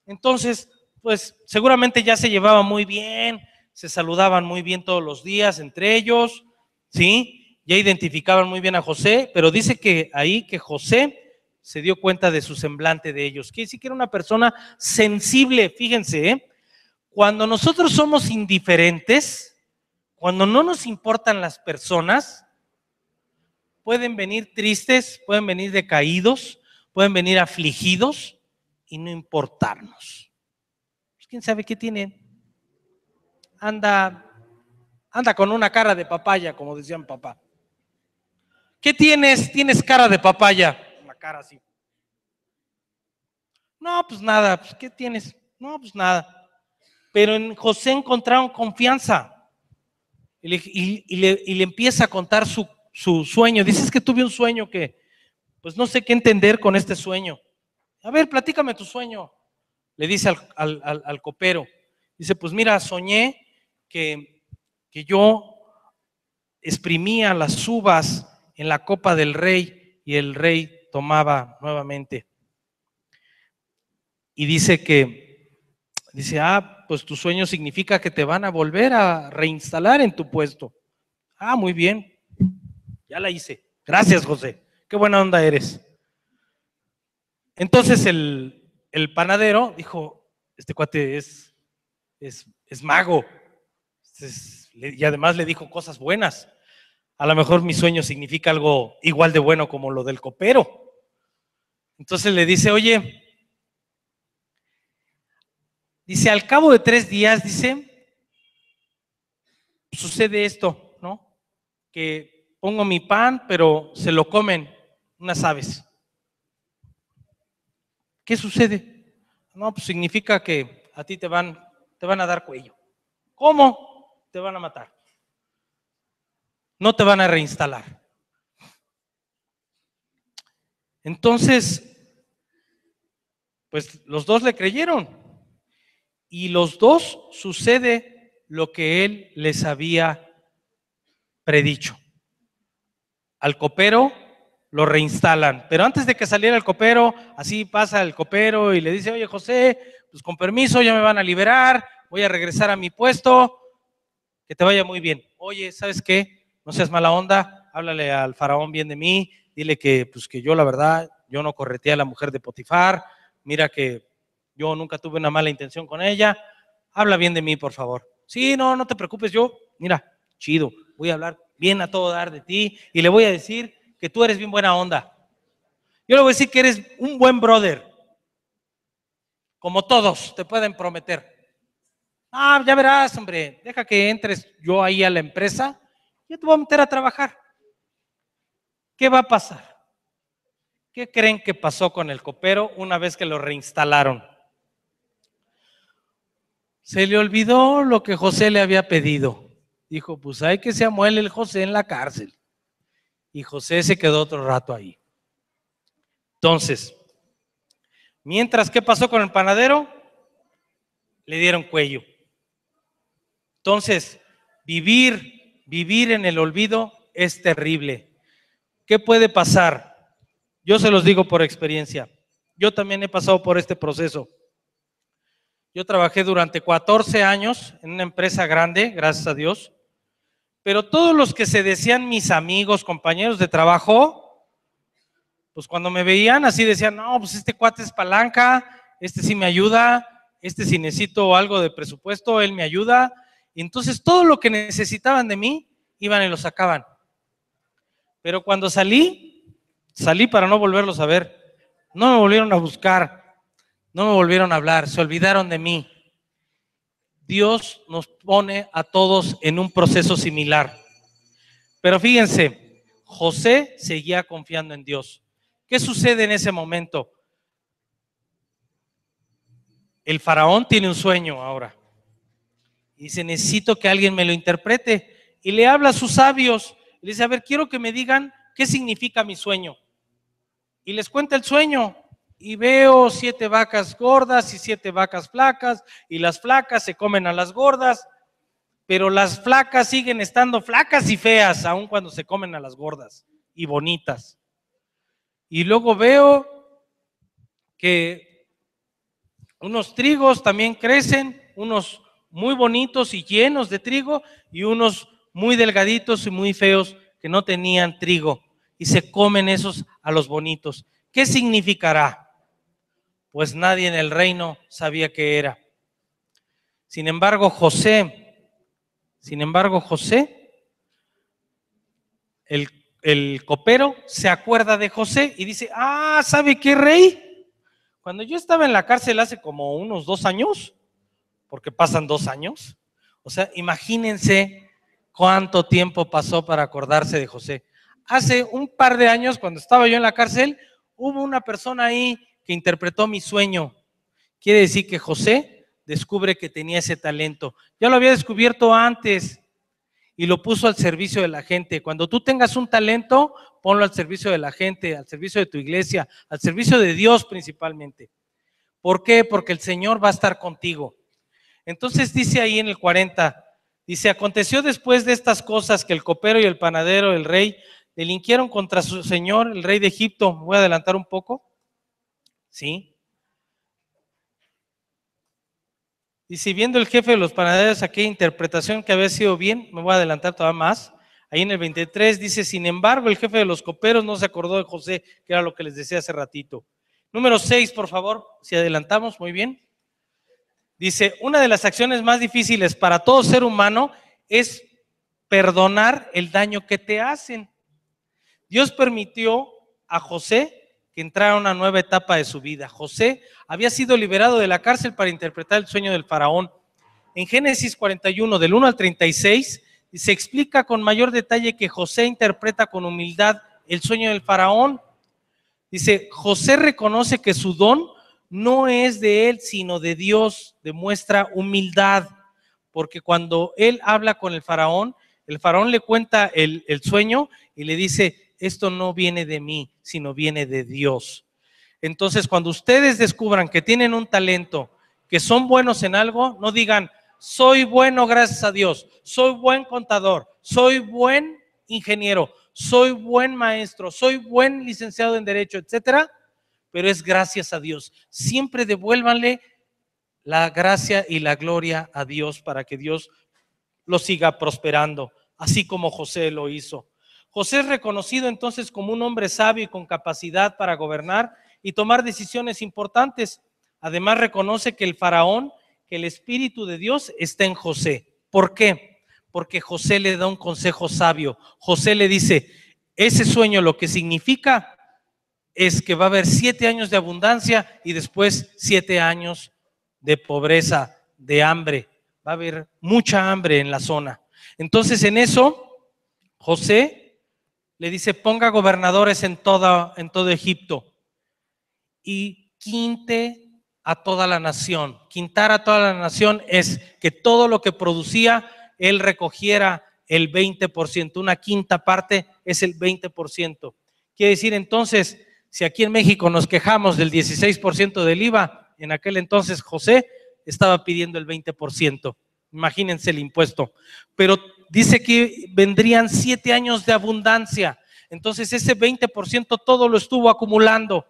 Entonces, pues seguramente ya se llevaban muy bien, se saludaban muy bien todos los días entre ellos, ¿sí? Ya identificaban muy bien a José, pero dice que ahí que José se dio cuenta de su semblante de ellos. Quiere decir que era una persona sensible, fíjense, ¿eh? Cuando nosotros somos indiferentes, cuando no nos importan las personas, pueden venir tristes, pueden venir decaídos, pueden venir afligidos y no importarnos. Pues, ¿quién sabe qué tienen? Anda con una cara de papaya, como decía mi papá. ¿Qué tienes? Tienes cara de papaya. Una cara así. No, pues nada. Pues, ¿qué tienes? No, pues nada. Pero en José encontraron confianza. Y le empieza a contar su sueño. Dices que tuve un sueño que, pues no sé qué entender con este sueño. A ver, platícame tu sueño. Le dice al copero. Dice, pues mira, soñé que yo exprimía las uvas en la copa del rey y el rey tomaba nuevamente. Y dice, pues tu sueño significa que te van a volver a reinstalar en tu puesto. Ah, muy bien, ya la hice. Gracias, José. Qué buena onda eres. Entonces el panadero dijo, este cuate es mago. Y además le dijo cosas buenas. A lo mejor mi sueño significa algo igual de bueno como lo del copero. Entonces le dice, oye, dice, al cabo de 3 días, dice, sucede esto, ¿no? Que pongo mi pan, pero se lo comen unas aves. ¿Qué sucede? No, pues significa que a ti te van a dar cuello. ¿Cómo? Te van a matar. No te van a reinstalar. Entonces, pues los 2 le creyeron. Y los 2 sucede lo que él les había predicho. Al copero lo reinstalan, pero antes de que saliera el copero, así pasa el copero y le dice, oye José, pues con permiso, ya me van a liberar, voy a regresar a mi puesto, que te vaya muy bien. Oye, ¿sabes qué? No seas mala onda, háblale al faraón bien de mí, dile que, pues que yo la verdad, yo no correteé a la mujer de Potifar, mira que yo nunca tuve una mala intención con ella, habla bien de mí, por favor. Sí, no te preocupes, yo, mira, chido, voy a hablar bien a todo dar de ti y le voy a decir que tú eres bien buena onda. Yo le voy a decir que eres un buen brother, como todos te pueden prometer. Ah, ya verás, hombre, deja que entres yo ahí a la empresa, yo te voy a meter a trabajar. ¿Qué va a pasar? ¿Qué creen que pasó con el copero una vez que lo reinstalaron? Se le olvidó lo que José le había pedido. Dijo, pues hay que se amuele el José en la cárcel. Y José se quedó otro rato ahí. Entonces, mientras, ¿qué pasó con el panadero? le dieron cuello. Entonces, vivir en el olvido es terrible. ¿Qué puede pasar? Yo se los digo por experiencia. Yo también he pasado por este proceso. Yo trabajé durante 14 años en una empresa grande, gracias a Dios, pero todos los que se decían mis amigos, compañeros de trabajo, pues cuando me veían así decían, no, pues este cuate es palanca, este sí me ayuda, este si necesito algo de presupuesto, él me ayuda. Y entonces todo lo que necesitaban de mí, iban y lo sacaban. Pero cuando salí para no volverlos a ver. No me volvieron a buscar, no me volvieron a hablar, se olvidaron de mí. Dios nos pone a todos en un proceso similar. Pero fíjense, José seguía confiando en Dios. ¿Qué sucede en ese momento? El faraón tiene un sueño ahora. Y dice, necesito que alguien me lo interprete. Y le habla a sus sabios. Le dice, a ver, quiero que me digan qué significa mi sueño. Y les cuenta el sueño. Y veo 7 vacas gordas y 7 vacas flacas. Y las flacas se comen a las gordas. Pero las flacas siguen estando flacas y feas, aun cuando se comen a las gordas y bonitas. Y luego veo que unos trigos también crecen, unos muy bonitos y llenos de trigo, y unos muy delgaditos y muy feos que no tenían trigo, y se comen esos a los bonitos. ¿Qué significará? Pues nadie en el reino sabía qué era. Sin embargo, José, el copero, se acuerda de José y dice, ¿sabe qué, rey? Cuando yo estaba en la cárcel hace como unos 2 años, porque pasan 2 años, o sea, imagínense cuánto tiempo pasó para acordarse de José. Hace un par de años, cuando estaba yo en la cárcel, hubo una persona ahí que interpretó mi sueño. Quiere decir que José descubre que tenía ese talento. Ya lo había descubierto antes y lo puso al servicio de la gente. Cuando tú tengas un talento, ponlo al servicio de la gente, al servicio de tu iglesia, al servicio de Dios principalmente. ¿Por qué? Porque el Señor va a estar contigo. Entonces dice ahí en el 40, dice, aconteció después de estas cosas que el copero y el panadero, el rey, delinquieron contra su señor, el rey de Egipto. Voy a adelantar un poco. ¿Sí? Dice, viendo el jefe de los panaderos aquella interpretación que había sido bien, me voy a adelantar todavía más. Ahí en el 23 dice, sin embargo, el jefe de los coperos no se acordó de José, que era lo que les decía hace ratito. Número 6, por favor, si adelantamos, muy bien. Dice, una de las acciones más difíciles para todo ser humano es perdonar el daño que te hacen. Dios permitió a José que entrara a una nueva etapa de su vida. José había sido liberado de la cárcel para interpretar el sueño del faraón. En Génesis 41, del 1 al 36, se explica con mayor detalle que José interpreta con humildad el sueño del faraón. Dice, José reconoce que su don no es de él, sino de Dios. Demuestra humildad, porque cuando él habla con el faraón le cuenta el sueño y le dice, esto no viene de mí, sino viene de Dios. Entonces, cuando ustedes descubran que tienen un talento, que son buenos en algo, no digan, soy bueno gracias a Dios, soy buen contador, soy buen ingeniero, soy buen maestro, soy buen licenciado en Derecho, etcétera, pero es gracias a Dios. Siempre devuélvanle la gracia y la gloria a Dios para que Dios lo siga prosperando, así como José lo hizo. José es reconocido entonces como un hombre sabio y con capacidad para gobernar y tomar decisiones importantes. Además reconoce que el faraón, que el Espíritu de Dios está en José. ¿Por qué? Porque José le da un consejo sabio. José le dice, ese sueño lo que significa es que va a haber 7 años de abundancia y después 7 años de pobreza, de hambre. Va a haber mucha hambre en la zona. Entonces en eso, José le dice, ponga gobernadores en todo Egipto y quinte a toda la nación. Quintar a toda la nación es que todo lo que producía, él recogiera el 20%, una quinta parte es el 20%. Quiere decir entonces, si aquí en México nos quejamos del 16% del IVA, en aquel entonces José estaba pidiendo el 20%. Imagínense el impuesto. Pero dice que vendrían 7 años de abundancia. Entonces ese 20% todo lo estuvo acumulando.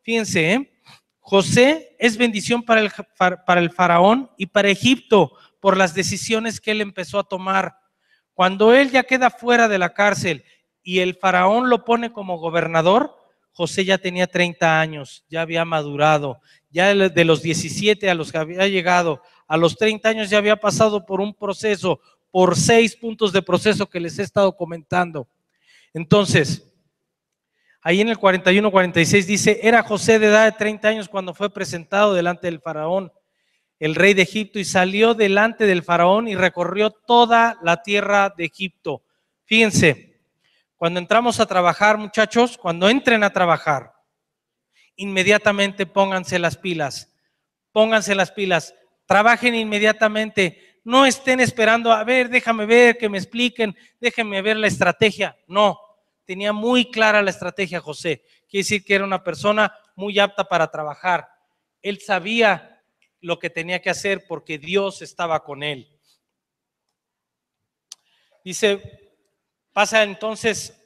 Fíjense, José es bendición para el faraón y para Egipto por las decisiones que él empezó a tomar. Cuando él ya queda fuera de la cárcel y el faraón lo pone como gobernador, José ya tenía 30 años, ya había madurado, ya de los 17 a los que había llegado, a los 30 años ya había pasado por un proceso, por 6 puntos de proceso que les he estado comentando. Entonces, ahí en el 41-46 dice, era José de edad de 30 años cuando fue presentado delante del faraón, el rey de Egipto, y salió delante del faraón y recorrió toda la tierra de Egipto. Fíjense, cuando entramos a trabajar, muchachos, cuando entren a trabajar, inmediatamente pónganse las pilas, trabajen inmediatamente, no estén esperando, a ver, déjame ver, que me expliquen, déjenme ver la estrategia. No, tenía muy clara la estrategia José, quiere decir que era una persona muy apta para trabajar. Él sabía lo que tenía que hacer porque Dios estaba con él. Dice, pasa entonces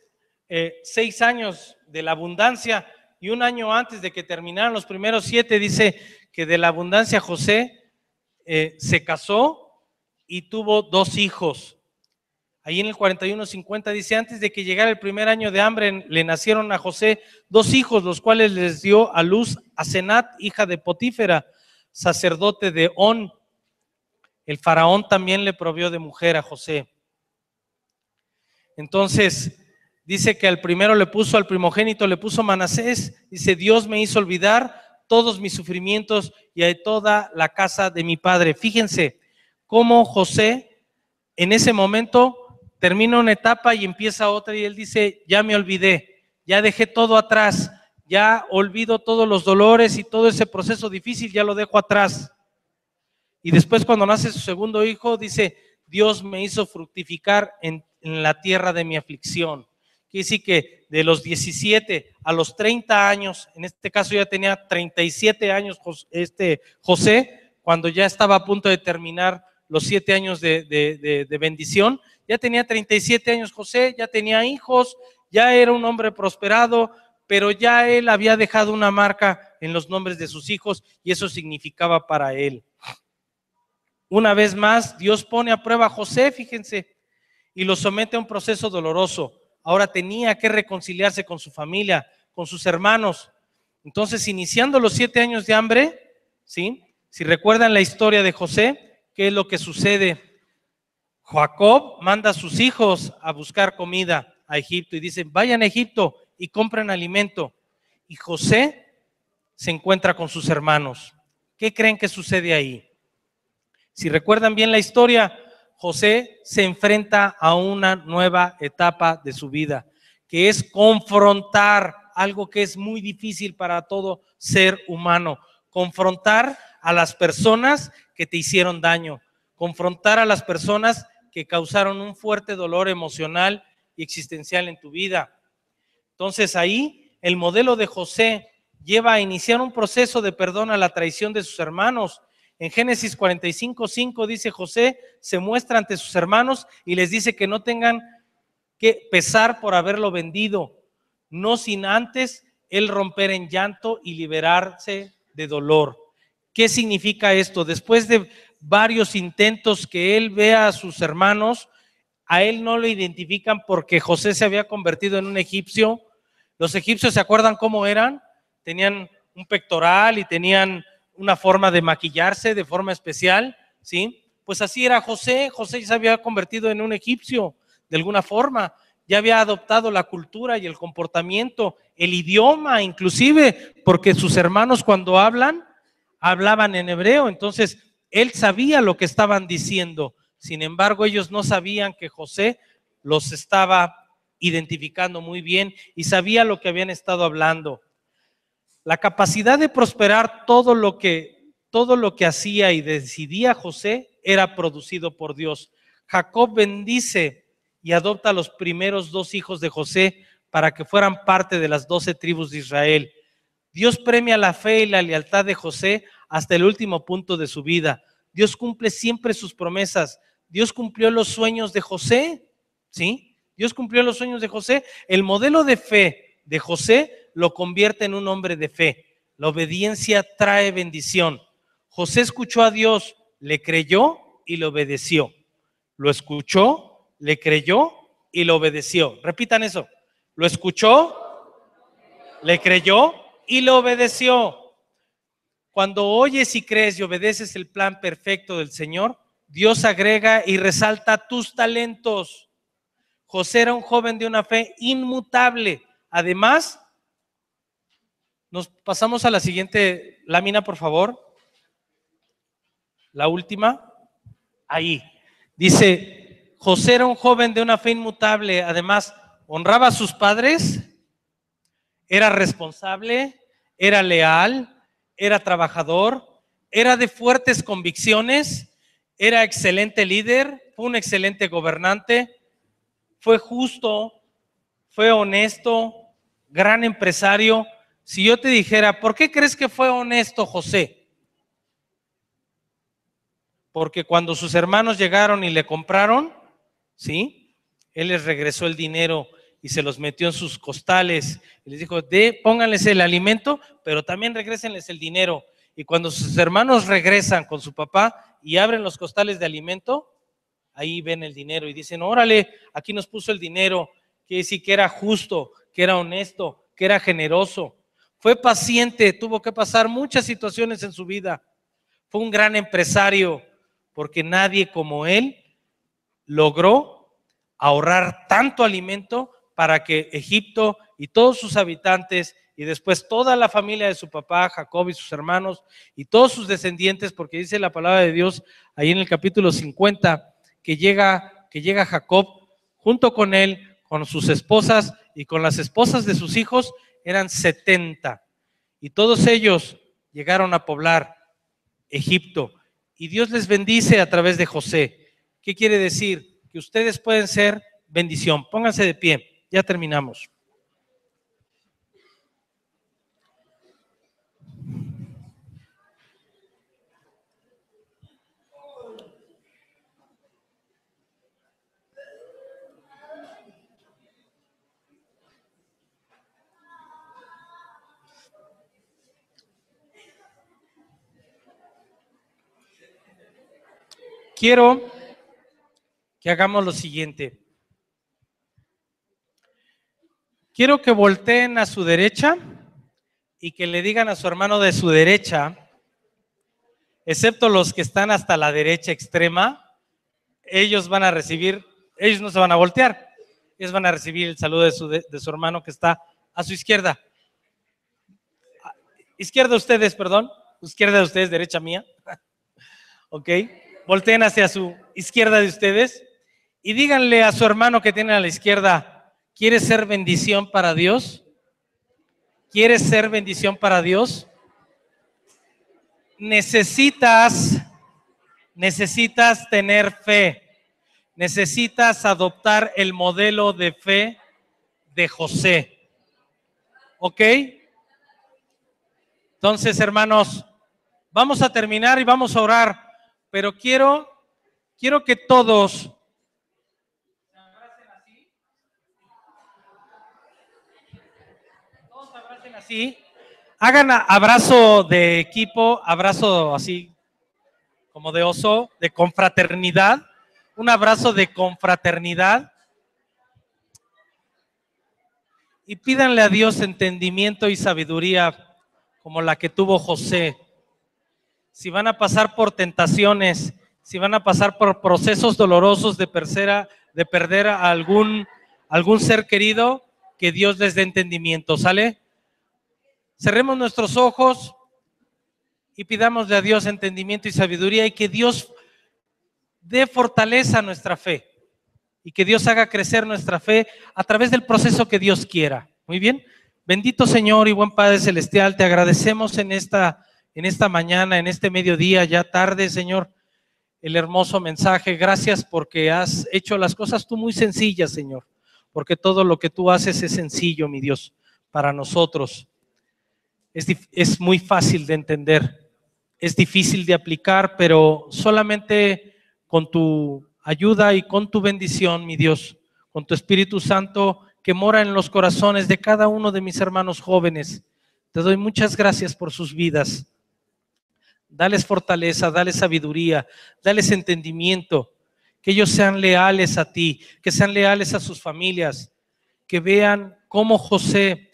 6 años de la abundancia y un año antes de que terminaran los primeros 7, dice que de la abundancia José se casó y tuvo 2 hijos. Ahí en el 41-50 dice, antes de que llegara el primer año de hambre, le nacieron a José 2 hijos, los cuales les dio a luz a Senat, hija de Potífera, sacerdote de On. El faraón también le provió de mujer a José. Entonces, dice que al primogénito le puso Manasés. Dice, Dios me hizo olvidar todos mis sufrimientos y a toda la casa de mi padre. Fíjense cómo José en ese momento termina una etapa y empieza otra, y él dice, ya me olvidé, ya dejé todo atrás, ya olvido todos los dolores y todo ese proceso difícil, ya lo dejo atrás. Y después cuando nace su segundo hijo, dice, Dios me hizo fructificar en la tierra de mi aflicción. Quiere decir que de los 17 a los 30 años, en este caso ya tenía 37 años José, cuando ya estaba a punto de terminar los 7 años de bendición, ya tenía 37 años José, ya tenía hijos, ya era un hombre prosperado, pero ya él había dejado una marca en los nombres de sus hijos y eso significaba para él. Una vez más, Dios pone a prueba a José, fíjense, y lo somete a un proceso doloroso. Ahora tenía que reconciliarse con su familia, con sus hermanos. Entonces, iniciando los 7 años de hambre, ¿sí? Si recuerdan la historia de José, ¿qué es lo que sucede? Jacob manda a sus hijos a buscar comida a Egipto y dice, vayan a Egipto y compren alimento. Y José se encuentra con sus hermanos. ¿Qué creen que sucede ahí? Si recuerdan bien la historia, José se enfrenta a una nueva etapa de su vida, que es confrontar algo que es muy difícil para todo ser humano, confrontar a las personas que te hicieron daño, confrontar a las personas que causaron un fuerte dolor emocional y existencial en tu vida. Entonces ahí el modelo de José lleva a iniciar un proceso de perdón a la traición de sus hermanos. En Génesis 45:5 dice, José se muestra ante sus hermanos y les dice que no tengan que pesar por haberlo vendido, no sin antes él romper en llanto y liberarse de dolor. ¿Qué significa esto? Después de varios intentos que él vea a sus hermanos, a él no lo identifican porque José se había convertido en un egipcio. Los egipcios, ¿se acuerdan cómo eran? Tenían un pectoral y tenían una forma de maquillarse de forma especial, ¿sí? Pues así era José. José ya se había convertido en un egipcio de alguna forma, ya había adoptado la cultura y el comportamiento, el idioma inclusive, porque sus hermanos cuando hablaban en hebreo, entonces él sabía lo que estaban diciendo. Sin embargo, ellos no sabían que José los estaba identificando muy bien y sabía lo que habían estado hablando. La capacidad de prosperar, todo lo que hacía y decidía José era producido por Dios. Jacob bendice y adopta a los primeros 2 hijos de José para que fueran parte de las 12 tribus de Israel. Dios premia la fe y la lealtad de José hasta el último punto de su vida. Dios cumple siempre sus promesas. Dios cumplió los sueños de José, ¿sí? Dios cumplió los sueños de José. El modelo de fe de José lo convierte en un hombre de fe. La obediencia trae bendición. José escuchó a Dios, le creyó y le obedeció. Lo escuchó, le creyó y lo obedeció. Repitan eso. Lo escuchó, le creyó y lo obedeció. Cuando oyes y crees y obedeces el plan perfecto del Señor, Dios agrega y resalta tus talentos. José era un joven de una fe inmutable. Además, nos pasamos a la siguiente lámina, por favor. La última. Ahí. Dice, José era un joven de una fe inmutable. Además, honraba a sus padres, era responsable, era leal, era trabajador, era de fuertes convicciones, era excelente líder, fue un excelente gobernante, fue justo, fue honesto, gran empresario. Si yo te dijera, ¿por qué crees que fue honesto José? Porque cuando sus hermanos llegaron y le compraron, ¿sí? Él les regresó el dinero y se los metió en sus costales y les dijo, pónganles el alimento, pero también regrésenles el dinero. Y cuando sus hermanos regresan con su papá y abren los costales de alimento, ahí ven el dinero y dicen, órale, aquí nos puso el dinero. Quiere decir que era justo, que era honesto, que era generoso. Fue paciente, tuvo que pasar muchas situaciones en su vida. Fue un gran empresario, porque nadie como él logró ahorrar tanto alimento para que Egipto y todos sus habitantes y después toda la familia de su papá, Jacob y sus hermanos y todos sus descendientes, porque dice la palabra de Dios ahí en el capítulo 50, que llega Jacob junto con él, con sus esposas y con las esposas de sus hijos, eran 70. Y todos ellos llegaron a poblar Egipto. Y Dios les bendice a través de José. ¿Qué quiere decir? Que ustedes pueden ser bendición. Pónganse de pie, ya terminamos. Quiero que hagamos lo siguiente. Quiero que volteen a su derecha y que le digan a su hermano de su derecha, excepto los que están hasta la derecha extrema, ellos van a recibir, ellos no se van a voltear, ellos van a recibir el saludo de su hermano que está a su izquierda. Izquierda de ustedes, perdón, izquierda de ustedes, derecha mía. Ok, volteen hacia su izquierda de ustedes y díganle a su hermano que tiene a la izquierda, ¿quieres ser bendición para Dios? ¿Quieres ser bendición para Dios? Necesitas tener fe. Necesitas adoptar el modelo de fe de José. ¿Ok? Entonces, hermanos, vamos a terminar y vamos a orar, pero quiero que todos se abracen así. Todos se abracen así. Hagan abrazo de equipo, abrazo así como de oso, de confraternidad. Un abrazo de confraternidad. Y pídanle a Dios entendimiento y sabiduría como la que tuvo José. Si van a pasar por tentaciones, si van a pasar por procesos dolorosos de perder a algún ser querido, que Dios les dé entendimiento, ¿sale? Cerremos nuestros ojos y pidámosle a Dios entendimiento y sabiduría y que Dios dé fortaleza a nuestra fe y que Dios haga crecer nuestra fe a través del proceso que Dios quiera. Muy bien. Bendito Señor y buen Padre Celestial, te agradecemos en esta mañana, en este mediodía, ya tarde, Señor, el hermoso mensaje. Gracias porque has hecho las cosas tú muy sencillas, Señor, porque todo lo que tú haces es sencillo, mi Dios, para nosotros. Es muy fácil de entender. es difícil de aplicar, pero solamente con tu ayuda y con tu bendición, mi Dios, con tu Espíritu Santo que mora en los corazones de cada uno de mis hermanos jóvenes. Te doy muchas gracias por sus vidas. Dales fortaleza, dales sabiduría, dales entendimiento, que ellos sean leales a ti, que sean leales a sus familias, que vean cómo José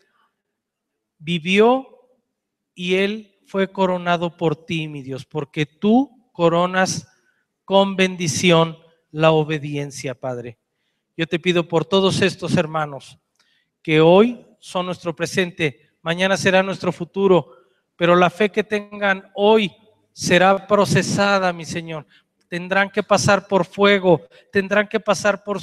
vivió y él fue coronado por ti, mi Dios, porque tú coronas con bendición la obediencia, Padre. Yo te pido por todos estos hermanos que hoy son nuestro presente, mañana será nuestro futuro, pero la fe que tengan hoy será procesada, mi Señor. Tendrán que pasar por fuego, tendrán que pasar por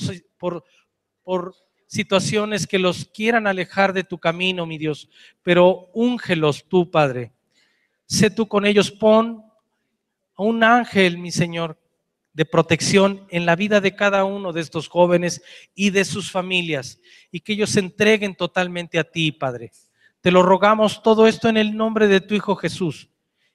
situaciones que los quieran alejar de tu camino, mi Dios, pero úngelos tú, Padre. Sé tú con ellos, pon a un ángel, mi Señor, de protección en la vida de cada uno de estos jóvenes y de sus familias, y que ellos se entreguen totalmente a ti, Padre. Te lo rogamos todo esto en el nombre de tu Hijo Jesús,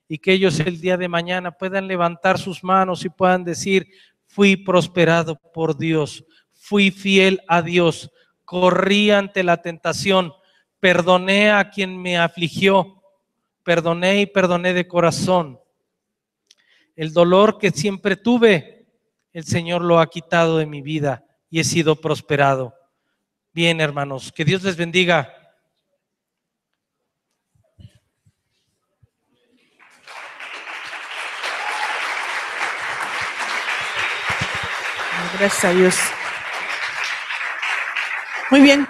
y que ellos el día de mañana puedan levantar sus manos y puedan decir: fui prosperado por Dios, fui fiel a Dios, corrí ante la tentación, perdoné a quien me afligió, perdoné y perdoné de corazón. El dolor que siempre tuve, el Señor lo ha quitado de mi vida y he sido prosperado. Bien, hermanos, que Dios les bendiga. Gracias a Dios. Muy bien.